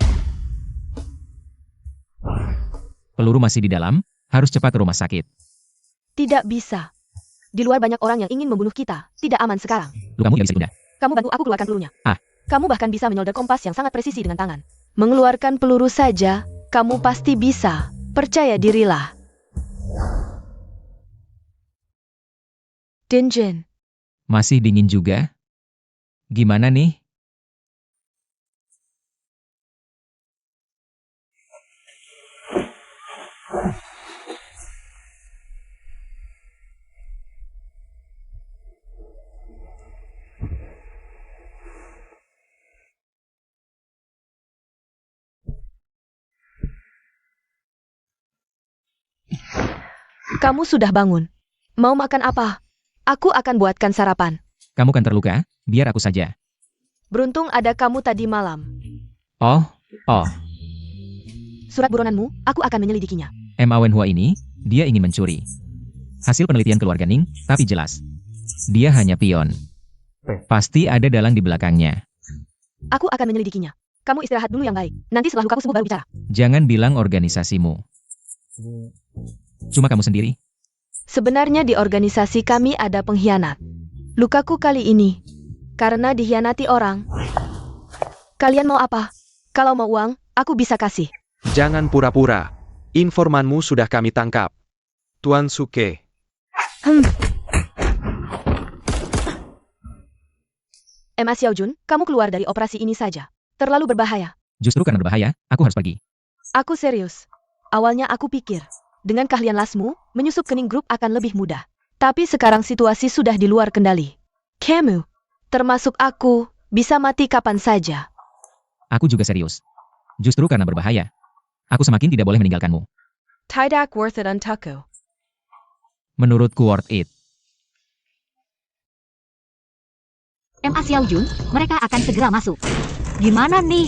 Peluru masih di dalam, harus cepat ke rumah sakit. Tidak bisa. Di luar banyak orang yang ingin membunuh kita, tidak aman sekarang. Lukamu tidak bisa ditunda. Kamu bantu aku keluarkan pelurunya. Ah. Kamu bahkan bisa menyolder kompas yang sangat presisi dengan tangan. Mengeluarkan peluru saja, kamu pasti bisa. Percaya dirilah. Dinjin. Masih dingin juga? Gimana nih? Kamu sudah bangun. Mau makan apa? Aku akan buatkan sarapan. Kamu kan terluka? Biar aku saja. Beruntung ada kamu tadi malam. Oh. Surat buronanmu, aku akan menyelidikinya. Ma Wenhua ini, dia ingin mencuri. Hasil penelitian keluarga Ning, tapi jelas. Dia hanya pion. Pasti ada dalang di belakangnya. Aku akan menyelidikinya. Kamu istirahat dulu yang baik. Nanti setelah lukaku sembuh baru bicara. Jangan bilang organisasimu. Cuma kamu sendiri. Sebenarnya di organisasi kami ada pengkhianat. Lukaku kali ini karena dikhianati orang. Kalian mau apa? Kalau mau uang, aku bisa kasih. Jangan pura-pura. Informanmu sudah kami tangkap. Tuan Suke. Ma Xiaojun, kamu keluar dari operasi ini saja. Terlalu berbahaya. Justru karena berbahaya, aku harus pergi. Aku serius. Awalnya aku pikir, dengan keahlian lasmu, menyusup kening grup akan lebih mudah. Tapi sekarang situasi sudah di luar kendali. Kamu, termasuk aku, bisa mati kapan saja. Aku juga serius. Justru karena berbahaya, aku semakin tidak boleh meninggalkanmu. Tidak worth it untukku. Menurutku worth it. Ma Xiaojun, mereka akan segera masuk. Gimana nih?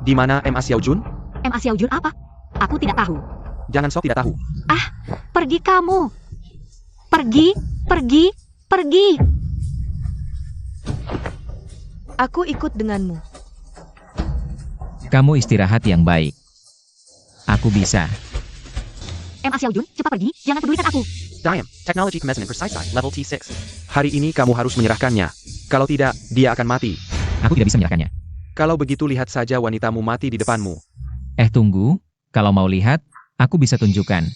Di mana Ma Xiaojun? Ma Xiaojun apa? Aku tidak tahu. Jangan sok tidak tahu. Pergi kamu. Pergi, pergi, pergi. Aku ikut denganmu. Kamu istirahat yang baik. Aku bisa. Ma Xiaojun, cepat pergi, jangan pedulikan aku. Diam, Technology Commencement Precise Level T6. Hari ini kamu harus menyerahkannya. Kalau tidak, dia akan mati. Aku tidak bisa menyerahkannya. Kalau begitu lihat saja wanitamu mati di depanmu. Tunggu. Kalau mau lihat, aku bisa tunjukkan.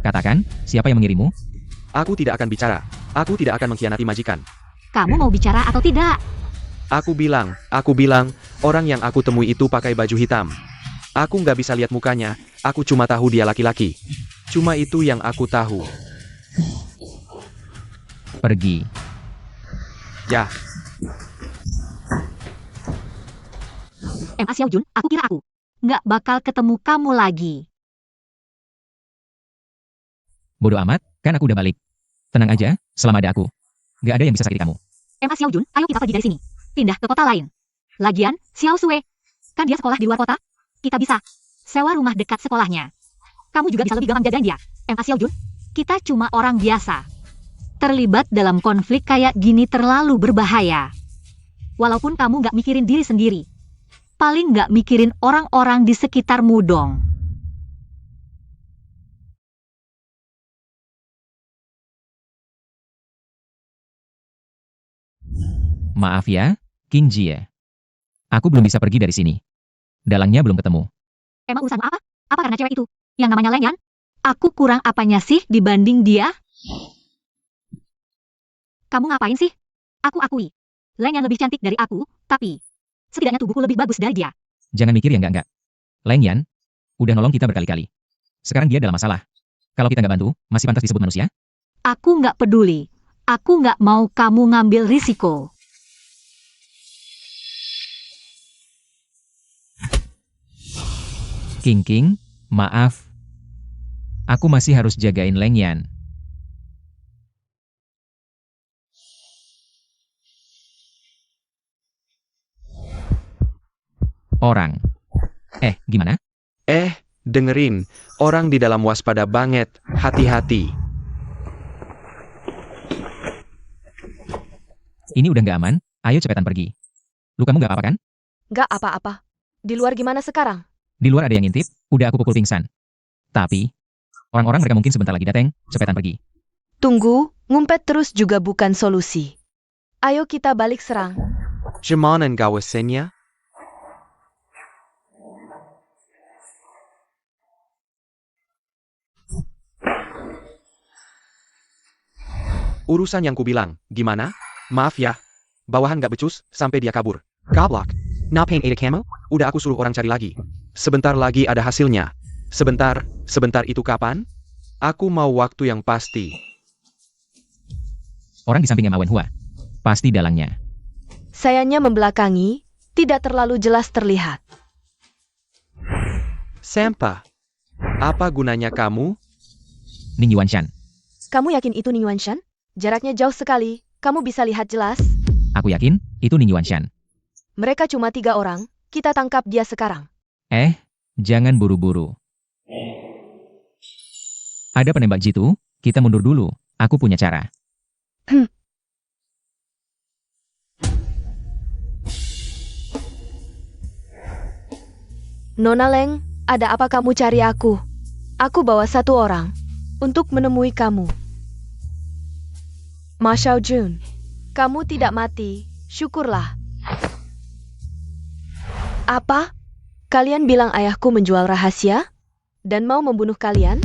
Katakan, siapa yang mengirimmu? Aku tidak akan bicara. Aku tidak akan mengkhianati majikan. Kamu mau bicara atau tidak? Aku bilang, orang yang aku temui itu pakai baju hitam. Aku nggak bisa lihat mukanya, aku cuma tahu dia laki-laki. Cuma itu yang aku tahu. Pergi. Ya, Ma Xiaojun, aku kira aku nggak bakal ketemu kamu lagi. Bodoh amat, kan aku udah balik. Tenang aja, selama ada aku. Gak ada yang bisa sakiti kamu. Ma Xiaojun, ayo kita pergi dari sini. Pindah ke kota lain. Lagian, Xiao Sui, kan dia sekolah di luar kota? Kita bisa sewa rumah dekat sekolahnya. Kamu juga bisa lebih gampang jagain dia. Ma Xiaojun, kita cuma orang biasa. Terlibat dalam konflik kayak gini terlalu berbahaya. Walaupun kamu nggak mikirin diri sendiri, paling nggak mikirin orang-orang di sekitarmu dong. Maaf ya, King Jie. Aku belum bisa pergi dari sini. Dalangnya belum ketemu. Emang urusanmu apa? Apa karena cewek itu? Yang namanya Lengyan? Aku kurang apanya sih dibanding dia? Kamu ngapain sih? Aku akui. Lengyan lebih cantik dari aku, tapi setidaknya tubuhku lebih bagus dari dia. Jangan mikir yang enggak-enggak. Leng Yan, udah nolong kita berkali-kali. Sekarang dia dalam masalah. Kalau kita nggak bantu, masih pantas disebut manusia? Aku nggak peduli. Aku nggak mau kamu ngambil risiko. King, maaf. Aku masih harus jagain Leng Yan. Orang. Gimana? dengerin. Orang di dalam waspada banget. Hati-hati. Ini udah nggak aman, ayo cepetan pergi. Lukamu nggak apa-apa kan? Gak apa-apa. Di luar gimana sekarang? Di luar ada yang ngintip, udah aku pukul pingsan. Tapi, orang-orang mereka mungkin sebentar lagi dateng, cepetan pergi. Tunggu, ngumpet terus juga bukan solusi. Ayo kita balik serang. Jemanan gawasennya? Urusan yang kubilang, gimana? Maaf ya. Bawahan gak becus, sampai dia kabur. Goblok. Now paint ada camo? Udah aku suruh orang cari lagi. Sebentar lagi ada hasilnya. Sebentar itu kapan? Aku mau waktu yang pasti. Orang di sampingnya Ma Wenhua. Pasti dalangnya. Sayanya membelakangi, tidak terlalu jelas terlihat. Sempa. Apa gunanya kamu? Ning Yuanshan. Kamu yakin itu Ning Yuanshan? Jaraknya jauh sekali, kamu bisa lihat jelas? Aku yakin, itu Ning Yuanshan. Mereka cuma 3 orang, kita tangkap dia sekarang. Jangan buru-buru. Ada penembak jitu, kita mundur dulu, aku punya cara. Nona Leng, ada apa kamu cari aku? Aku bawa 1 orang, untuk menemui kamu. Ma Xiaojun, kamu tidak mati, syukurlah. Apa? Kalian bilang ayahku menjual rahasia? Dan mau membunuh kalian?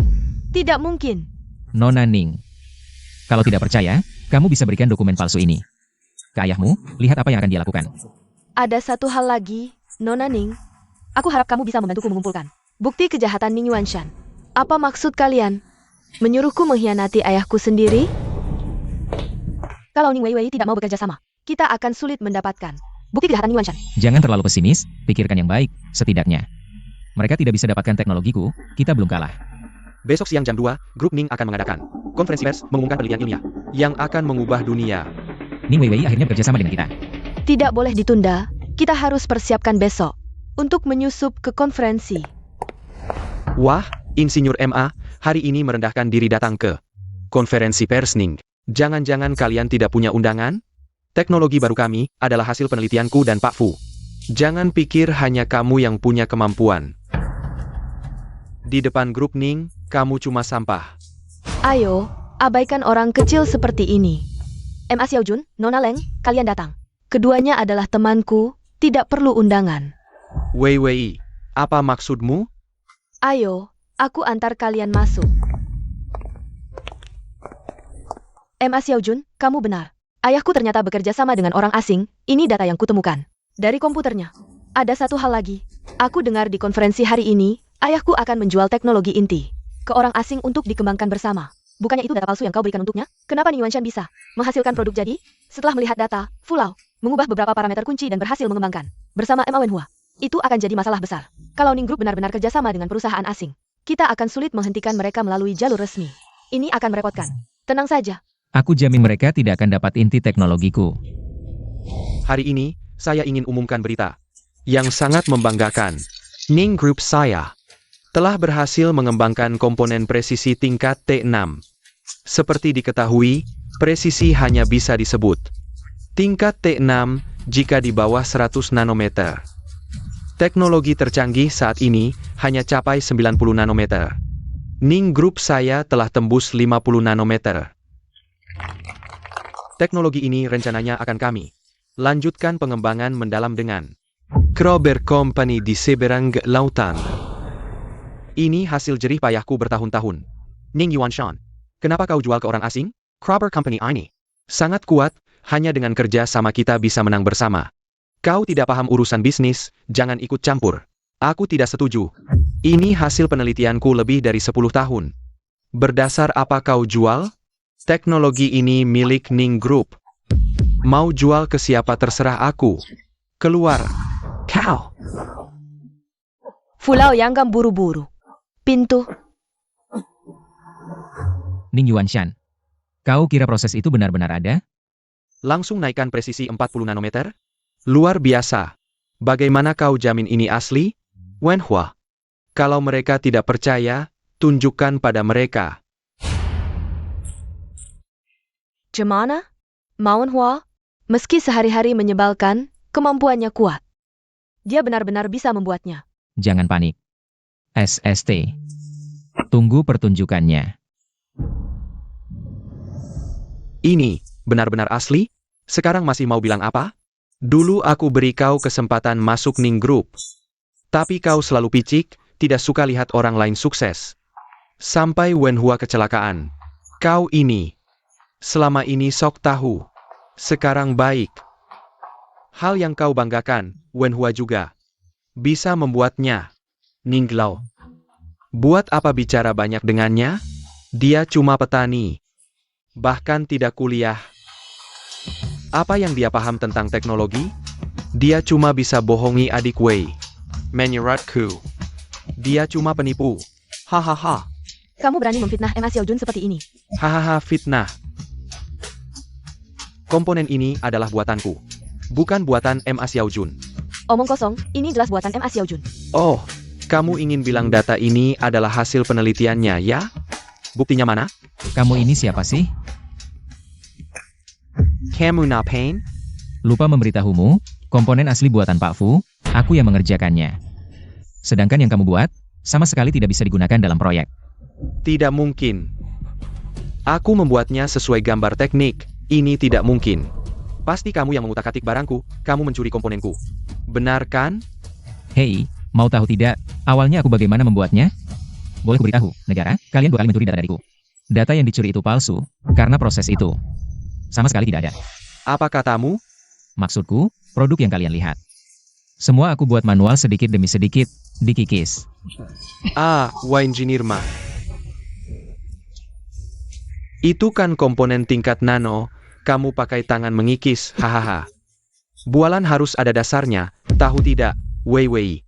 Tidak mungkin. Nona Ning. Kalau tidak percaya, kamu bisa berikan dokumen palsu ini. Ke ayahmu, lihat apa yang akan dia lakukan. Ada 1 hal lagi, Nona Ning. Aku harap kamu bisa membantuku mengumpulkan bukti kejahatan Ning Yuanshan. Apa maksud kalian? Menyuruhku mengkhianati ayahku sendiri? Kalau Ning Weiwei tidak mau bekerja sama, kita akan sulit mendapatkan bukti kejahatan Ning Yuanshan. Jangan terlalu pesimis, pikirkan yang baik, setidaknya. Mereka tidak bisa dapatkan teknologiku, kita belum kalah. Besok siang jam 2, Grup Ning akan mengadakan konferensi pers mengumumkan penelitian ilmiah yang akan mengubah dunia. Ning Weiwei akhirnya bekerja sama dengan kita. Tidak boleh ditunda, kita harus persiapkan besok untuk menyusup ke konferensi. Wah, Insinyur MA, hari ini merendahkan diri datang ke konferensi pers Ning. Jangan-jangan kalian tidak punya undangan? Teknologi baru kami adalah hasil penelitianku dan Pak Fu. Jangan pikir hanya kamu yang punya kemampuan. Di depan Grup Ning, kamu cuma sampah. Ayo, abaikan orang kecil seperti ini. MA Xiaojun, Nona Leng, kalian datang. Keduanya adalah temanku, tidak perlu undangan. Weiwei, apa maksudmu? Ayo, aku antar kalian masuk. MA Xiaojun, kamu benar. Ayahku ternyata bekerja sama dengan orang asing, ini data yang kutemukan. Dari komputernya. Ada satu hal lagi. Aku dengar di konferensi hari ini, ayahku akan menjual teknologi inti ke orang asing untuk dikembangkan bersama. Bukannya itu data palsu yang kau berikan untuknya? Kenapa Ning Yuanshan bisa menghasilkan produk jadi? Setelah melihat data, Fu Lao mengubah beberapa parameter kunci dan berhasil mengembangkan bersama MA Wenhua. Itu akan jadi masalah besar. Kalau Ning Group benar-benar kerjasama dengan perusahaan asing, kita akan sulit menghentikan mereka melalui jalur resmi. Ini akan merepotkan. Tenang saja. Aku jamin mereka tidak akan dapat inti teknologiku. Hari ini, saya ingin umumkan berita yang sangat membanggakan. Ning Group saya telah berhasil mengembangkan komponen presisi tingkat T6. Seperti diketahui, presisi hanya bisa disebut tingkat T6 jika di bawah 100 nanometer. Teknologi tercanggih saat ini hanya capai 90 nanometer. Ning Group saya telah tembus 50 nanometer. Teknologi ini rencananya akan kami lanjutkan pengembangan mendalam dengan Krober Company di seberang lautan. Ini hasil jerih payahku bertahun-tahun. Ning Yuanshan, kenapa kau jual ke orang asing? Krober Company ini sangat kuat, hanya dengan kerja sama kita bisa menang bersama. Kau tidak paham urusan bisnis, jangan ikut campur. Aku tidak setuju. Ini hasil penelitianku lebih dari 10 tahun. Berdasar apa kau jual? Teknologi ini milik Ning Group. Mau jual ke siapa terserah aku. Keluar. Kau. Fu Lao Yanggam buru-buru. Pintu. Ning Yuanshan, kau kira proses itu benar-benar ada? Langsung naikkan presisi 40 nanometer? Luar biasa. Bagaimana kau jamin ini asli? Wenhua. Kalau mereka tidak percaya, tunjukkan pada mereka. Gimana? Wenhua, meski sehari-hari menyebalkan, kemampuannya kuat. Dia benar-benar bisa membuatnya. Jangan panik. SST. Tunggu pertunjukannya. Ini, benar-benar asli? Sekarang masih mau bilang apa? Dulu aku beri kau kesempatan masuk Ning Group. Tapi kau selalu picik, tidak suka lihat orang lain sukses. Sampai Wenhua kecelakaan. Kau ini. Selama ini sok tahu. Sekarang baik. Hal yang kau banggakan, Wenhua juga bisa membuatnya. Ning Lao. Buat apa bicara banyak dengannya? Dia cuma petani. Bahkan tidak kuliah. Apa yang dia paham tentang teknologi? Dia cuma bisa bohongi adik Wei. Menurutku, dia cuma penipu. Hahaha. Kamu berani memfitnah MA Xiaojun seperti ini. Hahaha, fitnah. Komponen ini adalah buatanku. Bukan buatan MA Xiaojun. Omong kosong, ini jelas buatan MA Xiaojun. Oh, kamu ingin bilang data ini adalah hasil penelitiannya, ya? Buktinya mana? Kamu ini siapa sih? Kamu ngapain? Lupa memberitahumu, komponen asli buatan Pak Fu, aku yang mengerjakannya. Sedangkan yang kamu buat, sama sekali tidak bisa digunakan dalam proyek. Tidak mungkin. Aku membuatnya sesuai gambar teknik. Ini tidak mungkin. Pasti kamu yang mengutak-atik barangku, kamu mencuri komponenku. Benar kan? Hei, mau tahu tidak, awalnya aku bagaimana membuatnya? Boleh kuberitahu, negara, kalian 2 kali mencuri data dariku. Data yang dicuri itu palsu, karena proses itu sama sekali tidak ada. Apa katamu? Maksudku, produk yang kalian lihat. Semua aku buat manual sedikit demi sedikit, dikikis. Engineer mah. Itu kan komponen tingkat nano, kamu pakai tangan mengikis, hahaha. Bualan harus ada dasarnya, tahu tidak, Weiwei.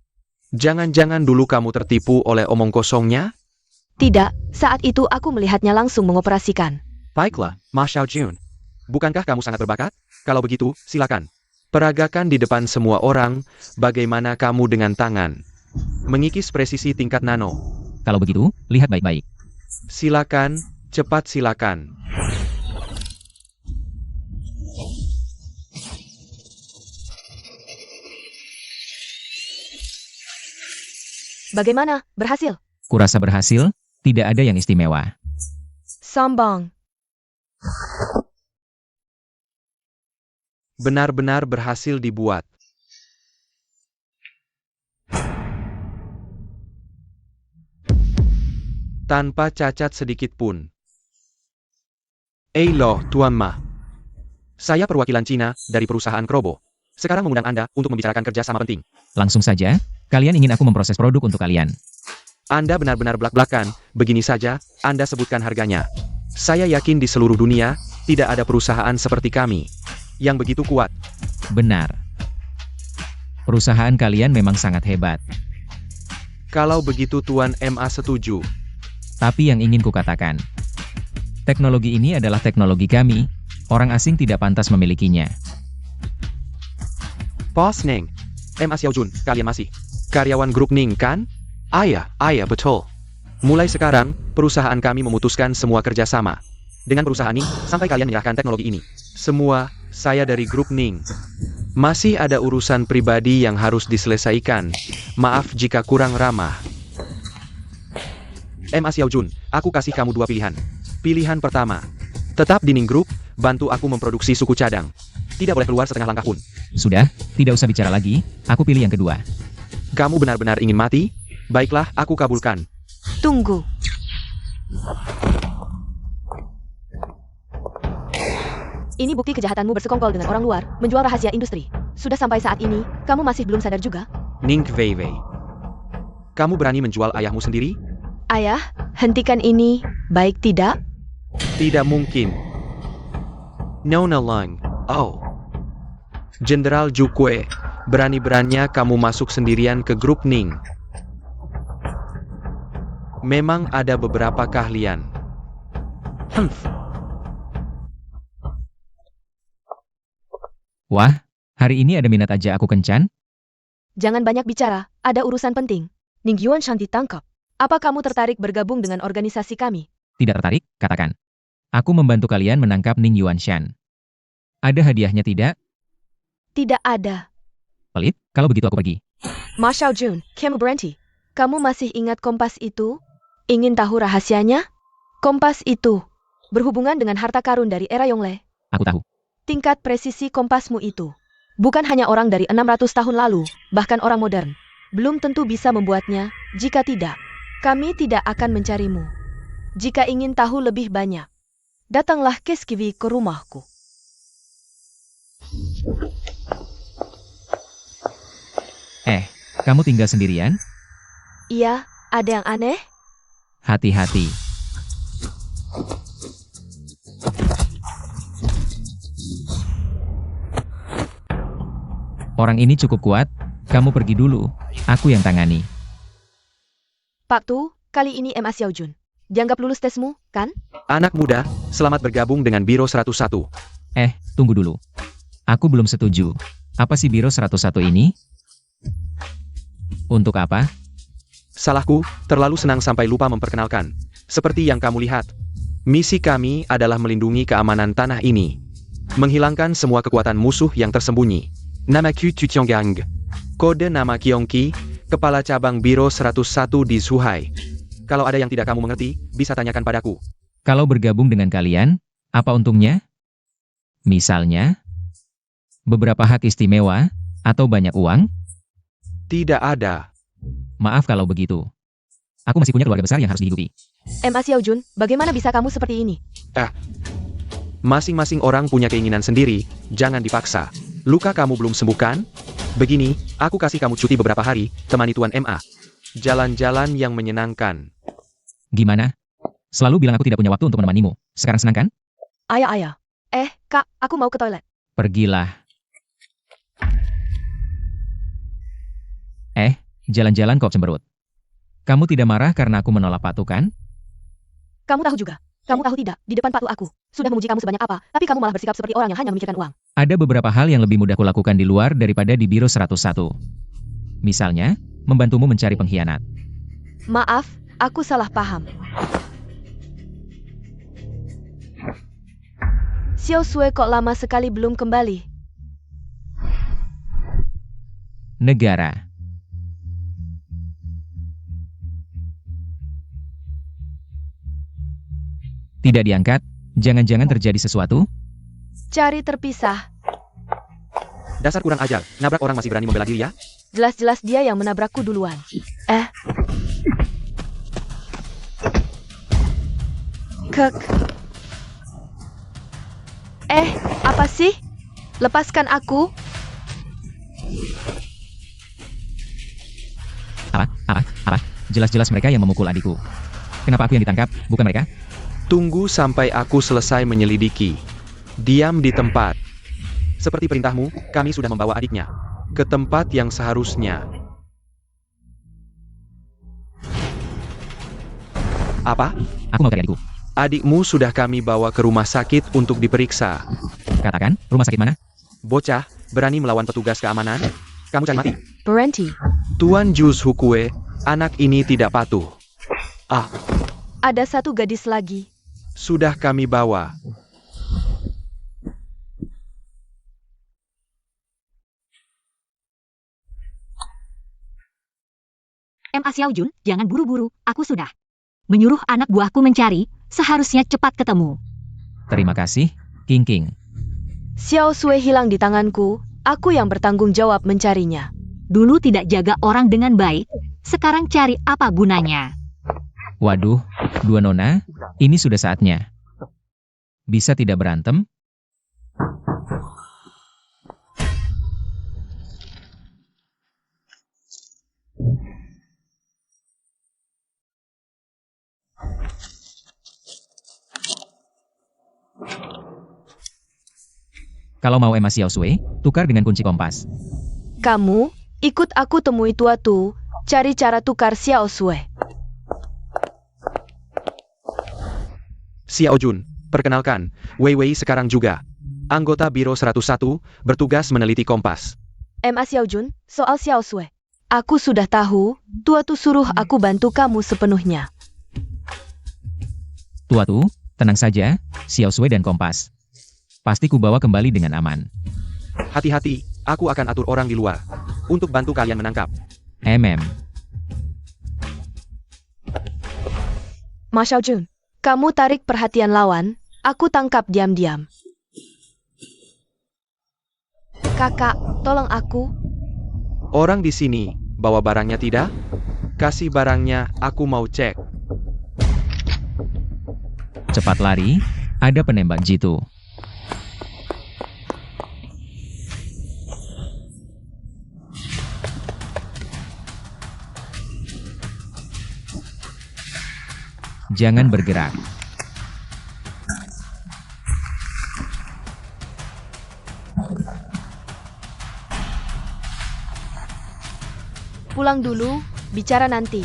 Jangan-jangan dulu kamu tertipu oleh omong kosongnya? Tidak, saat itu aku melihatnya langsung mengoperasikan. Baiklah, Ma Xiaojun. Bukankah kamu sangat berbakat? Kalau begitu, silakan. Peragakan di depan semua orang, bagaimana kamu dengan tangan. Mengikis presisi tingkat nano. Kalau begitu, lihat baik-baik. Silakan, cepat silakan. Bagaimana? Berhasil? Kurasa berhasil, tidak ada yang istimewa. Sombong. Benar-benar berhasil dibuat. Tanpa cacat sedikit pun. Loh, Tuan Ma. Saya perwakilan Cina dari perusahaan Krobo. Sekarang mengundang Anda untuk membicarakan kerjasama penting. Langsung saja, kalian ingin aku memproses produk untuk kalian. Anda benar-benar belak-belakan, begini saja, Anda sebutkan harganya. Saya yakin di seluruh dunia, tidak ada perusahaan seperti kami yang begitu kuat. Benar. Perusahaan kalian memang sangat hebat. Kalau begitu Tuan MA setuju. Tapi yang ingin kukatakan, teknologi ini adalah teknologi kami, orang asing tidak pantas memilikinya. Bos Ning, MA Xiaojun, kalian masih karyawan grup Ning kan? Ayah, betul. Mulai sekarang, perusahaan kami memutuskan semua kerjasama dengan perusahaan Ning sampai kalian menyerahkan teknologi ini. Semua, saya dari grup Ning. Masih ada urusan pribadi yang harus diselesaikan. Maaf jika kurang ramah. MA Xiaojun, aku kasih kamu dua pilihan. Pilihan pertama, tetap di Ning Group, bantu aku memproduksi suku cadang. Tidak boleh keluar setengah langkah pun. Sudah, tidak usah bicara lagi, aku pilih yang kedua. Kamu benar-benar ingin mati? Baiklah, aku kabulkan. Tunggu. Ini bukti kejahatanmu bersekongkol dengan orang luar, menjual rahasia industri. Sudah sampai saat ini, kamu masih belum sadar juga? Ning Wei Wei. Kamu berani menjual ayahmu sendiri? Ayah, hentikan ini, baik tidak? Tidak mungkin. Nona Lang. Oh. Jenderal Jukwe, berani-beraninya kamu masuk sendirian ke grup Ning. Memang ada beberapa keahlian. Wah, hari ini ada minat aja aku kencan? Jangan banyak bicara, ada urusan penting. Ning Yuanshan ditangkap. Apa kamu tertarik bergabung dengan organisasi kami? Tidak tertarik? Katakan. Aku membantu kalian menangkap Ning Yuanshan. Ada hadiahnya tidak? Tidak ada. Pelit, kalau begitu aku pergi. Ma Xiaojun, kamu berhenti. Kamu masih ingat kompas itu? Ingin tahu rahasianya? Kompas itu berhubungan dengan harta karun dari era Yongle. Aku tahu. Tingkat presisi kompasmu itu bukan hanya orang dari 600 tahun lalu, bahkan orang modern belum tentu bisa membuatnya. Jika tidak, kami tidak akan mencarimu. Jika ingin tahu lebih banyak, datanglah ke Skiwi ke rumahku. Kamu tinggal sendirian? Iya, ada yang aneh? Hati-hati. Orang ini cukup kuat, kamu pergi dulu, aku yang tangani. Pak Tu, kali ini MA Xiaojun. Dianggap lulus tesmu, kan? Anak muda, selamat bergabung dengan Biro 101. Tunggu dulu. Aku belum setuju. Apa sih Biro 101 ini? Untuk apa? Salahku, terlalu senang sampai lupa memperkenalkan. Seperti yang kamu lihat, misi kami adalah melindungi keamanan tanah ini. Menghilangkan semua kekuatan musuh yang tersembunyi. Nama Qu Chuchonggang. Kode nama Kyongki, Kepala Cabang Biro 101 di Zhuhai. Kalau ada yang tidak kamu mengerti, bisa tanyakan padaku. Kalau bergabung dengan kalian, apa untungnya? Misalnya, beberapa hak istimewa, atau banyak uang? Tidak ada. Maaf kalau begitu. Aku masih punya keluarga besar yang harus dihidupi. MA Xiaojun, bagaimana bisa kamu seperti ini? Masing-masing orang punya keinginan sendiri, jangan dipaksa. Luka kamu belum sembuh kan? Begini, aku kasih kamu cuti beberapa hari, temani Tuan MA. Jalan-jalan yang menyenangkan. Gimana? Selalu bilang aku tidak punya waktu untuk menemanimu. Sekarang senang kan? Ayah. Kak, aku mau ke toilet. Pergilah. Jalan-jalan kok cemberut. Kamu tidak marah karena aku menolak Pak Tu kan? Kamu tahu juga. Kamu tahu tidak, di depan Pak Tu aku sudah memuji kamu sebanyak apa, tapi kamu malah bersikap seperti orang yang hanya memikirkan uang. Ada beberapa hal yang lebih mudah kulakukan di luar daripada di Biro 101. Misalnya, membantumu mencari pengkhianat. Maaf, aku salah paham. Xiao Sui kok lama sekali belum kembali? Negara. Tidak diangkat, jangan-jangan terjadi sesuatu? Cari terpisah. Dasar kurang ajar, nabrak orang masih berani membela diri ya? Jelas-jelas dia yang menabrakku duluan. Kek. Apa sih? Lepaskan aku. Apa? Jelas-jelas mereka yang memukul adikku. Kenapa aku yang ditangkap, bukan mereka? Tunggu sampai aku selesai menyelidiki. Diam di tempat. Seperti perintahmu, kami sudah membawa adiknya ke tempat yang seharusnya. Apa? Aku mau cari adikku. Adikmu sudah kami bawa ke rumah sakit untuk diperiksa. Katakan, rumah sakit mana? Bocah, berani melawan petugas keamanan? Kamu cari mati. Berhenti. Tuan Jus Hukue, anak ini tidak patuh. Ada satu gadis lagi. Sudah kami bawa. Ma Xiao Jun, jangan buru-buru, aku sudah menyuruh anak buahku mencari, seharusnya cepat ketemu. Terima kasih, King King. Xiao Sui hilang di tanganku, aku yang bertanggung jawab mencarinya. Dulu tidak jaga orang dengan baik, sekarang cari apa gunanya? Waduh, dua nona, ini sudah saatnya. Bisa tidak berantem? Kalau mau Emma Xiao Sui, tukar dengan kunci kompas. Kamu, ikut aku temui Tua Tu, cari cara tukar Xiao Sui. Xiao Jun, perkenalkan, Wei Wei sekarang juga. Anggota Biro 101, bertugas meneliti kompas. Ma Xiao Jun, soal Xiao Sui. Aku sudah tahu, Tua Tu suruh aku bantu kamu sepenuhnya. Tua Tu, tenang saja, Xiao Sui dan kompas. Pasti ku bawa kembali dengan aman. Hati-hati, aku akan atur orang di luar untuk bantu kalian menangkap. Ma Xiao Jun, kamu tarik perhatian lawan, aku tangkap diam-diam. Kakak, tolong aku. Orang di sini, bawa barangnya tidak? Kasih barangnya, aku mau cek. Cepat lari, ada penembak jitu. Jangan bergerak. Pulang dulu, bicara nanti.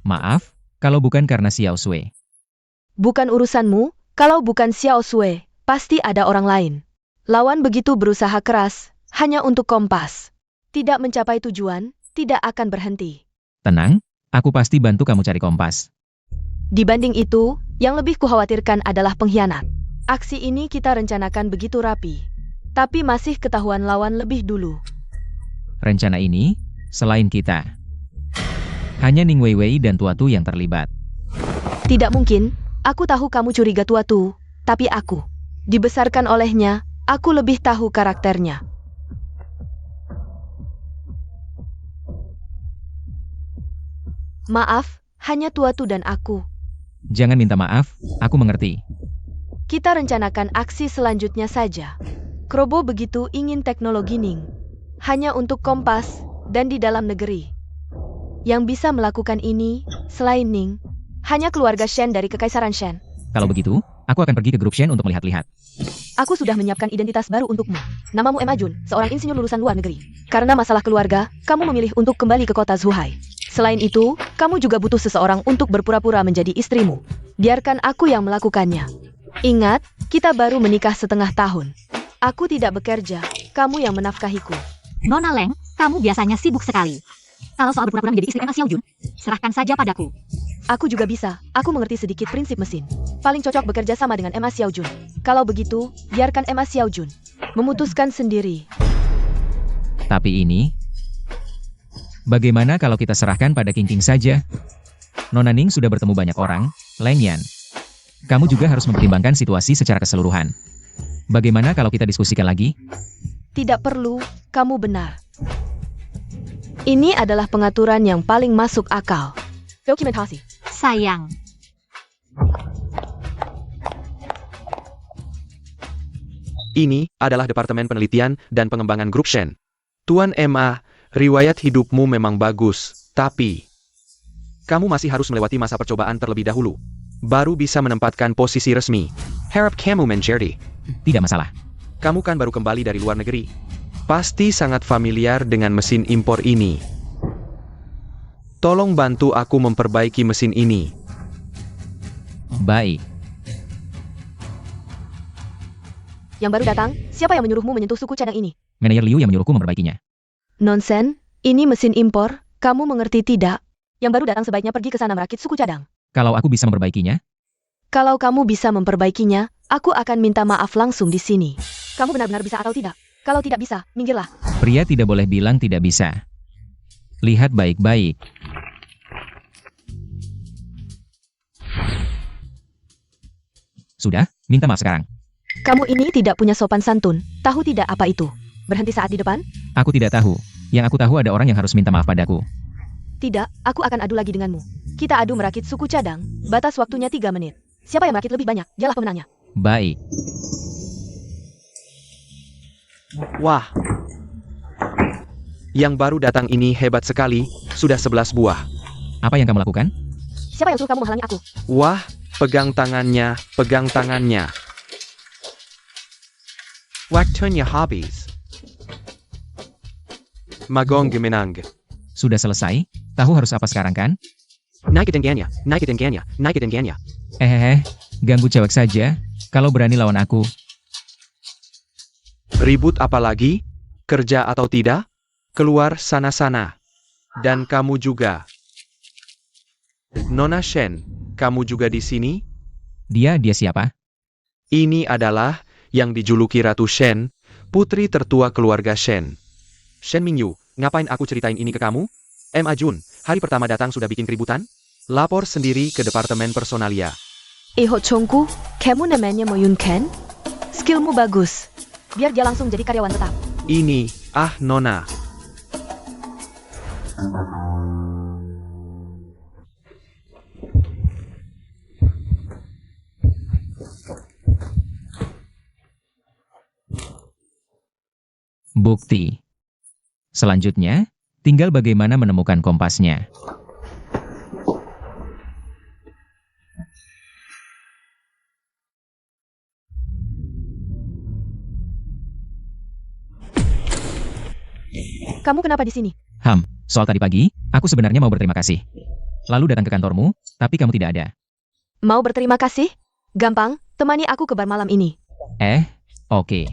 Maaf, kalau bukan karena Xiao Sui. Bukan urusanmu, kalau bukan Xiao Sui, pasti ada orang lain. Lawan begitu berusaha keras, hanya untuk kompas. Tidak mencapai tujuan, tidak akan berhenti. Tenang, aku pasti bantu kamu cari kompas. Dibanding itu, yang lebih kukhawatirkan adalah pengkhianat. Aksi ini kita rencanakan begitu rapi. Tapi masih ketahuan lawan lebih dulu. Rencana ini, selain kita, hanya Ning Wei Wei dan Tua Tu yang terlibat. Tidak mungkin, aku tahu kamu curiga Tua Tu, tapi aku dibesarkan olehnya, aku lebih tahu karakternya. Maaf, hanya Tua Tu dan aku. Jangan minta maaf, aku mengerti. Kita rencanakan aksi selanjutnya saja. Krobo begitu ingin teknologi Ning. Hanya untuk kompas, dan di dalam negeri. Yang bisa melakukan ini, selain Ning, hanya keluarga Shen dari Kekaisaran Shen. Kalau begitu, aku akan pergi ke grup Shen untuk melihat-lihat. Aku sudah menyiapkan identitas baru untukmu. Namamu Emma Jun, seorang insinyur lulusan luar negeri. Karena masalah keluarga, kamu memilih untuk kembali ke kota Zhuhai. Selain itu, kamu juga butuh seseorang untuk berpura-pura menjadi istrimu. Biarkan aku yang melakukannya. Ingat, kita baru menikah setengah tahun. Aku tidak bekerja, kamu yang menafkahiku. Nona Leng, kamu biasanya sibuk sekali. Kalau soal berpura-pura menjadi istri Emma Xiaojun, serahkan saja padaku. Aku juga bisa, aku mengerti sedikit prinsip mesin. Paling cocok bekerja sama dengan Emma Xiaojun. Kalau begitu, biarkan Emma Xiaojun memutuskan sendiri. Tapi ini... Bagaimana kalau kita serahkan pada King King saja? Nona Ning sudah bertemu banyak orang, Leng Yan. Kamu juga harus mempertimbangkan situasi secara keseluruhan. Bagaimana kalau kita diskusikan lagi? Tidak perlu, kamu benar. Ini adalah pengaturan yang paling masuk akal. Dokumentasi. Sayang. Ini adalah Departemen Penelitian dan Pengembangan Grup Shen. Tuan Emma, riwayat hidupmu memang bagus, tapi kamu masih harus melewati masa percobaan terlebih dahulu. Baru bisa menempatkan posisi resmi. Harap kamu mencerdi. Tidak masalah. Kamu kan baru kembali dari luar negeri. Pasti sangat familiar dengan mesin impor ini. Tolong bantu aku memperbaiki mesin ini. Baik. Yang baru datang, siapa yang menyuruhmu menyentuh suku cadang ini? Manajer Liu yang menyuruhku memperbaikinya. Nonsen, ini mesin impor, kamu mengerti tidak? Yang baru datang sebaiknya pergi ke sana merakit suku cadang. Kalau aku bisa memperbaikinya, Kalau kamu bisa memperbaikinya, aku akan minta maaf langsung di sini. Kamu benar-benar bisa atau tidak? Kalau tidak bisa, minggirlah. pria tidak boleh bilang tidak bisa. Lihat baik-baik. Sudah, minta maaf sekarang. Kamu ini tidak punya sopan santun, tahu tidak apa itu? Berhenti saat di depan? Aku tidak tahu. Yang aku tahu ada orang yang harus minta maaf padaku. Tidak, aku akan adu lagi denganmu. Kita adu merakit suku cadang, batas waktunya 3 menit. Siapa yang merakit lebih banyak, dialah pemenangnya. Baik. Wah. Yang baru datang ini hebat sekali, sudah 11 buah. Apa yang kamu lakukan? Siapa yang suruh kamu menghalangi aku? Wah, pegang tangannya, pegang tangannya. Waktunya habis. Magong gemenang. Sudah selesai? Tahu harus apa sekarang kan? Naikin tinggiannya, naikin tinggiannya, naikin tinggiannya. Ganggu cewek saja. Kalau berani lawan aku, Ribut apa lagi? Kerja atau tidak? Keluar sana-sana. Dan kamu juga. Nona Shen, kamu juga di sini? dia siapa? Ini adalah yang dijuluki Ratu Shen, putri tertua keluarga Shen. Shen Mingyu, ngapain aku ceritain ini ke kamu? Emma Jun, hari pertama datang sudah bikin keributan? Lapor sendiri ke Departemen Personalia. Ho Chongku, kamu namanya Mo Yun Ken? Skillmu bagus. Biar dia langsung jadi karyawan tetap. Ini, Nona. Bukti. Selanjutnya, tinggal bagaimana menemukan kompasnya. Kamu kenapa di sini? Soal tadi pagi, aku sebenarnya mau berterima kasih. Lalu datang ke kantormu, tapi kamu tidak ada. Mau berterima kasih? Gampang, temani aku ke bar malam ini. Oke.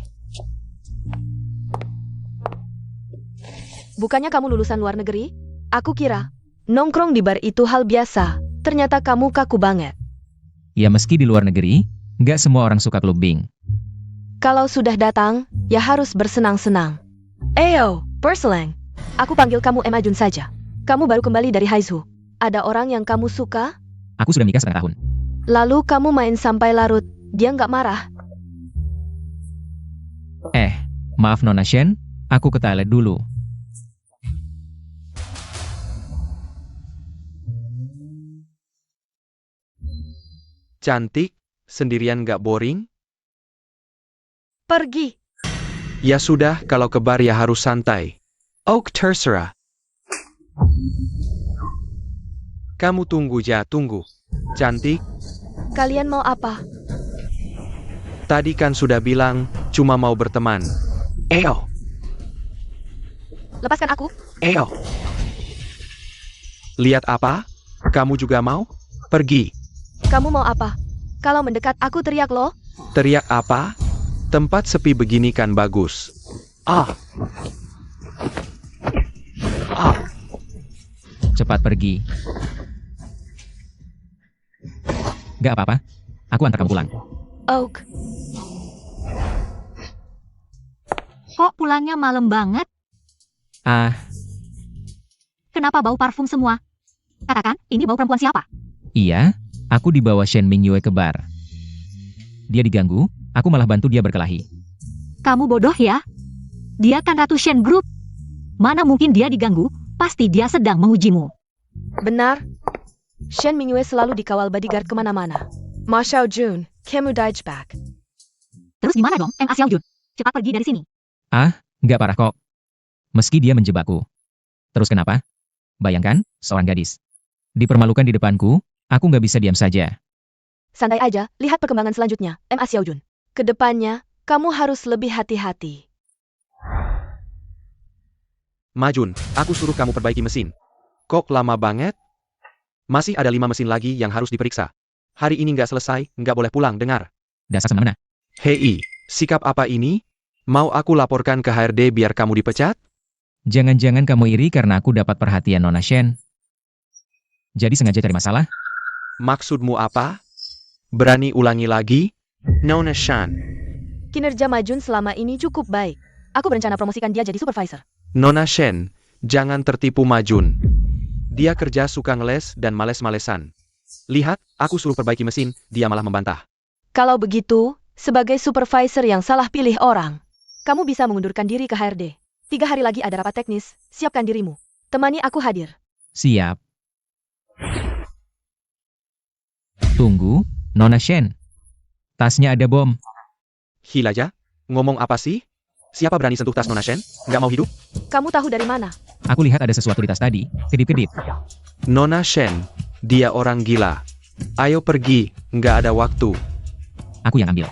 Bukannya kamu lulusan luar negeri? Aku kira, nongkrong di bar itu hal biasa. Ternyata kamu kaku banget. Ya meski di luar negeri, nggak semua orang suka clubbing. Kalau sudah datang, ya harus bersenang-senang. Eyo, Perslang. Aku panggil kamu Emma Jun saja. Kamu baru kembali dari Haizu. Ada orang yang kamu suka? Aku sudah nikah setengah tahun. Lalu kamu main sampai larut. Dia nggak marah? Maaf Nona Shen, aku ke toilet dulu. Cantik, sendirian gak boring? Pergi. Ya sudah, kalau ke bar ya harus santai. Oak terserah. Kamu tunggu. Cantik, Kalian mau apa? tadi kan sudah bilang, cuma mau berteman. Lepaskan aku. Lihat apa? Kamu juga mau? Pergi. Kamu mau apa? Kalau mendekat aku teriak loh. Teriak apa? Tempat sepi begini kan bagus. Ah. Ah. Cepat pergi. Gak apa-apa. Aku antar kamu pulang. Oak, Kok pulangnya malam banget? Ah, Kenapa bau parfum semua? Katakan, ini bau perempuan siapa? iya. Aku dibawa Shen Mingyue ke bar. Dia diganggu, aku malah bantu dia berkelahi. Kamu bodoh ya? Dia kan Ratu Shen Group. Mana mungkin dia diganggu? Pasti dia sedang mengujimu. benar. Shen Mingyue selalu dikawal bodyguard kemana-mana. Ma Xiaojun, kamu back. Terus gimana dong, Ma Xiaojun? Cepat pergi dari sini. Gak parah kok. Meski dia menjebakku. Terus kenapa? Bayangkan, seorang gadis. Dipermalukan di depanku, aku gak bisa diam saja. Santai aja, lihat perkembangan selanjutnya, Ma Xiaojun. Kedepannya, kamu harus lebih hati-hati. Majun, aku suruh kamu perbaiki mesin. Kok lama banget? Masih ada 5 mesin lagi yang harus diperiksa. Hari ini nggak selesai, nggak boleh pulang, dengar. Dasar semena. Hei, sikap apa ini? Mau aku laporkan ke HRD biar kamu dipecat? Jangan-jangan kamu iri karena aku dapat perhatian Nona Shen. Jadi sengaja cari masalah? Maksudmu apa? Berani ulangi lagi? Nona Shan. Kinerja Majun selama ini cukup baik. Aku berencana promosikan dia jadi supervisor. Nona Shen, jangan tertipu Majun. Dia kerja suka ngeles dan males-malesan. Lihat, aku suruh perbaiki mesin, dia malah membantah. Kalau begitu, sebagai supervisor yang salah pilih orang, kamu bisa mengundurkan diri ke HRD. 3 hari lagi ada rapat teknis, siapkan dirimu. Temani aku hadir. Siap. Tunggu, Nona Shen. Tasnya ada bom. Hilaja, ngomong apa sih? Siapa berani sentuh tas Nona Shen? Nggak mau hidup? Kamu tahu dari mana? Aku lihat ada sesuatu di tas tadi. Kedip-kedip. Nona Shen, dia orang gila. Ayo pergi, nggak ada waktu. Aku yang ambil.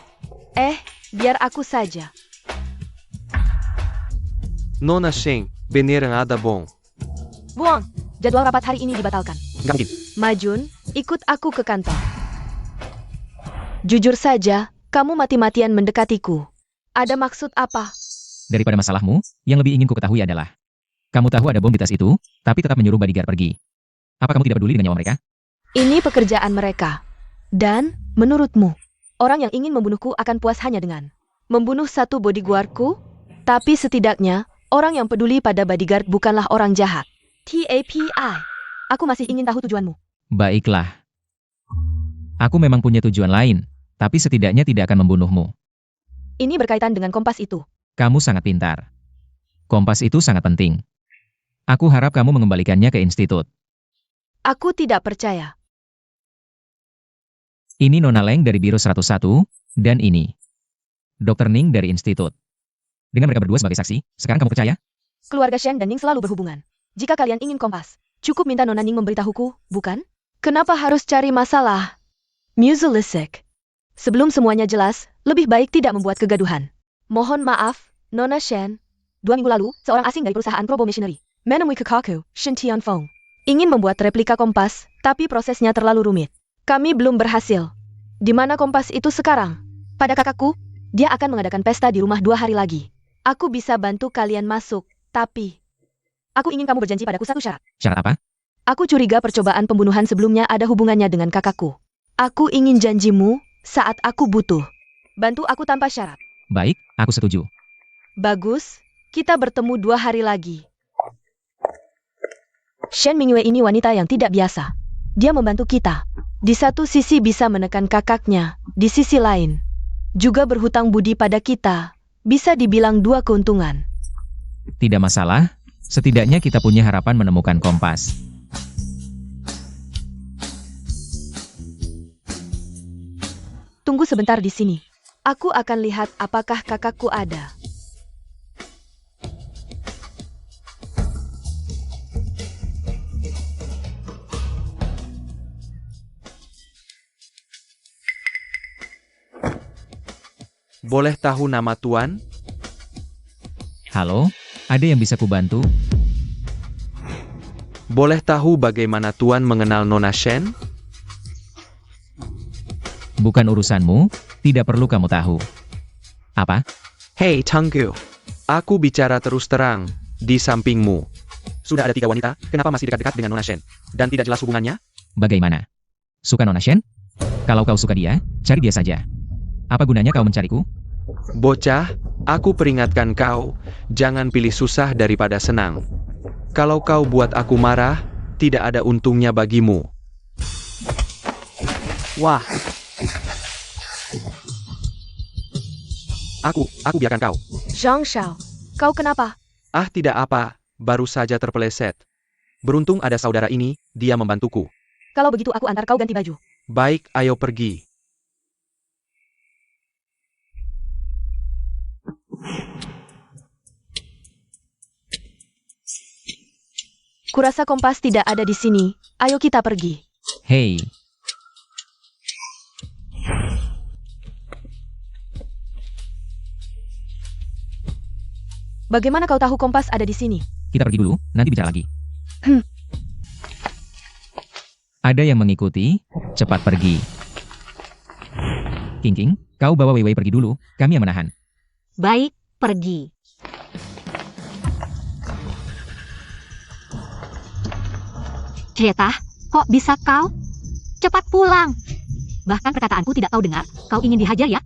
Biar aku saja. Nona Shen, bener nggak ada bom. Buang, jadwal rapat hari ini dibatalkan. Nggak mungkin. Majun, ikut aku ke kantor. Jujur saja, kamu mati-matian mendekatiku. Ada maksud apa? Daripada masalahmu, yang lebih ingin ku ketahui adalah, kamu tahu ada bom di tas itu, tapi tetap menyuruh bodyguard pergi. Apa kamu tidak peduli dengan nyawa mereka? Ini pekerjaan mereka. Dan, menurutmu, orang yang ingin membunuhku akan puas hanya dengan membunuh satu bodyguardku? Tapi setidaknya, orang yang peduli pada bodyguard bukanlah orang jahat. TAPI. Aku masih ingin tahu tujuanmu. Baiklah. Aku memang punya tujuan lain, tapi setidaknya tidak akan membunuhmu. Ini berkaitan dengan kompas itu. Kamu sangat pintar. Kompas itu sangat penting. Aku harap kamu mengembalikannya ke institut. Aku tidak percaya. Ini Nona Leng dari Biro 101, dan ini Dr. Ning dari institut. Dengan mereka berdua sebagai saksi, sekarang kamu percaya? Keluarga Shen dan Ning selalu berhubungan. Jika kalian ingin kompas, cukup minta Nona Ning memberitahuku, bukan? Kenapa harus cari masalah? Musulisik. Sebelum semuanya jelas, lebih baik tidak membuat kegaduhan. Mohon maaf, Nona Shen. 2 minggu lalu, seorang asing dari perusahaan Probo Machinery, menemui Kekaku, Shen Tianfeng, ingin membuat replika kompas, tapi prosesnya terlalu rumit. Kami belum berhasil. Di mana kompas itu sekarang? Pada kakakku, dia akan mengadakan pesta di rumah 2 hari lagi. Aku bisa bantu kalian masuk, tapi aku ingin kamu berjanji padaku satu syarat. Syarat apa? Aku curiga percobaan pembunuhan sebelumnya ada hubungannya dengan kakakku. Aku ingin janjimu saat aku butuh. Bantu aku tanpa syarat. Baik, aku setuju. Bagus, kita bertemu 2 hari lagi. Shen Mingyue ini wanita yang tidak biasa. Dia membantu kita. Di satu sisi bisa menekan kakaknya, di sisi lain juga berhutang budi pada kita. Bisa dibilang 2 keuntungan. Tidak masalah, setidaknya kita punya harapan menemukan kompas. Tunggu sebentar di sini. Aku akan lihat apakah kakakku ada. Boleh tahu nama Tuan? Halo, ada yang bisa kubantu? Boleh tahu bagaimana Tuan mengenal Nona Shen? Bukan urusanmu, tidak perlu kamu tahu. Apa? Hei Tanggu, aku bicara terus terang, di sampingmu. Sudah ada 3 wanita, kenapa masih dekat-dekat dengan Nona Shen? Dan tidak jelas hubungannya? Bagaimana? Suka Nona Shen? Kalau kau suka dia, cari dia saja. Apa gunanya kau mencariku? Bocah, aku peringatkan kau, jangan pilih susah daripada senang. Kalau kau buat aku marah, tidak ada untungnya bagimu. Wah. Aku biarkan kau. Zhang Shao, kau kenapa? Ah tidak apa, baru saja terpeleset. Beruntung ada saudara ini, dia membantuku. Kalau begitu aku antar kau ganti baju. Baik, ayo pergi. Kurasa Kompas tidak ada di sini. Ayo kita pergi. Hei, Bagaimana kau tahu Kompas ada di sini? kita pergi dulu, nanti bicara lagi. Hmm. Ada yang mengikuti, cepat pergi. King, kau bawa Wei Wei pergi dulu, kami yang menahan. Baik, pergi. Cetah, kok bisa kau? Cepat pulang. Bahkan perkataanku tidak kau dengar, kau ingin dihajar ya?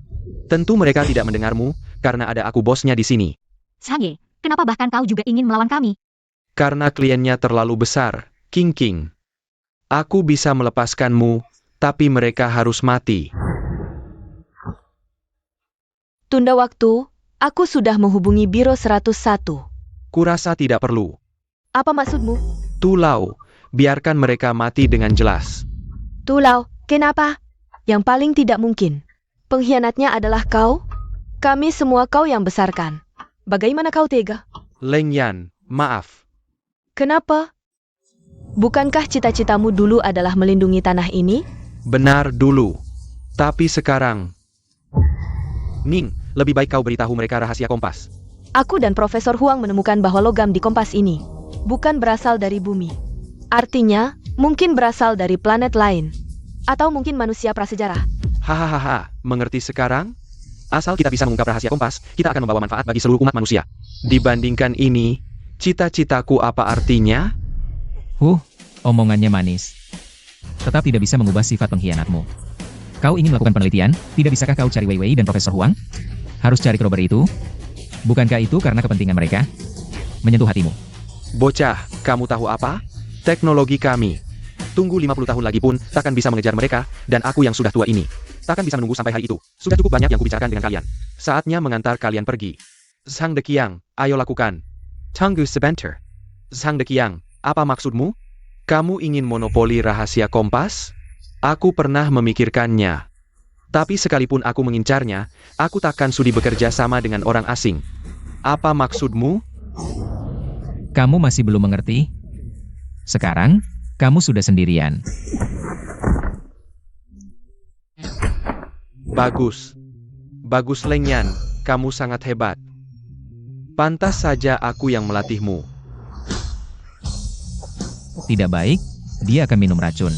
Tentu mereka tidak mendengarmu, karena ada aku bosnya di sini. Sange, kenapa bahkan kau juga ingin melawan kami? Karena kliennya terlalu besar, King. Aku bisa melepaskanmu, tapi mereka harus mati. Tunda waktu, aku sudah menghubungi Biro 101. Kurasa tidak perlu. Apa maksudmu? Tulau, biarkan mereka mati dengan jelas. Tulau, kenapa? Yang paling tidak mungkin. Pengkhianatnya adalah kau? Kami semua kau yang besarkan. Bagaimana kau tega? Leng Yan, maaf. Kenapa? Bukankah cita-citamu dulu adalah melindungi tanah ini? Benar dulu. Tapi sekarang... Ning, lebih baik kau beritahu mereka rahasia Kompas. Aku dan Profesor Huang menemukan bahwa logam di Kompas ini bukan berasal dari bumi. Artinya, mungkin berasal dari planet lain. Atau mungkin manusia prasejarah. Hahaha, mengerti sekarang? Asal kita bisa mengungkap rahasia Kompas, kita akan membawa manfaat bagi seluruh umat manusia. Dibandingkan ini, cita-citaku apa artinya? Omongannya manis. Tetap tidak bisa mengubah sifat pengkhianatmu. Kau ingin melakukan penelitian, tidak bisakah kau cari Wei Wei dan Profesor Huang? Harus cari Krober itu? Bukankah itu karena kepentingan mereka? Menyentuh hatimu. Bocah, kamu tahu apa? Teknologi kami. Tunggu 50 tahun lagi pun, takkan bisa mengejar mereka, dan aku yang sudah tua ini. Takkan bisa menunggu sampai hari itu. Sudah cukup banyak yang kubicarakan dengan kalian. Saatnya mengantar kalian pergi. Sang Dekiang, ayo lakukan. Tunggu sebentar. Sang Dekiang, apa maksudmu? Kamu ingin monopoli rahasia Kompas? Aku pernah memikirkannya. Tapi sekalipun aku mengincarnya, aku takkan sudi bekerja sama dengan orang asing. Apa maksudmu? Kamu masih belum mengerti? Sekarang, kamu sudah sendirian. Bagus. Bagus Leng Yan, kamu sangat hebat. Pantas saja aku yang melatihmu. Tidak baik, dia akan minum racun.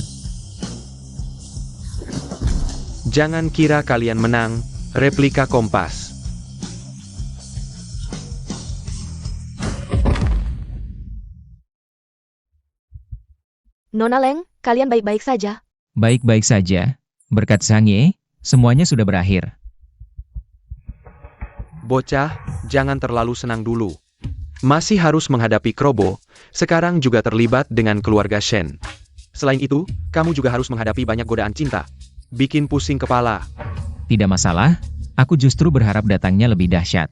Jangan kira kalian menang, replika Kompas. Nona Leng, kalian baik-baik saja. Baik-baik saja. Berkat Sange, semuanya sudah berakhir. Bocah, jangan terlalu senang dulu. Masih harus menghadapi Krobo, sekarang juga terlibat dengan keluarga Shen. Selain itu, kamu juga harus menghadapi banyak godaan cinta. Bikin pusing kepala. Tidak masalah, aku justru berharap datangnya lebih dahsyat.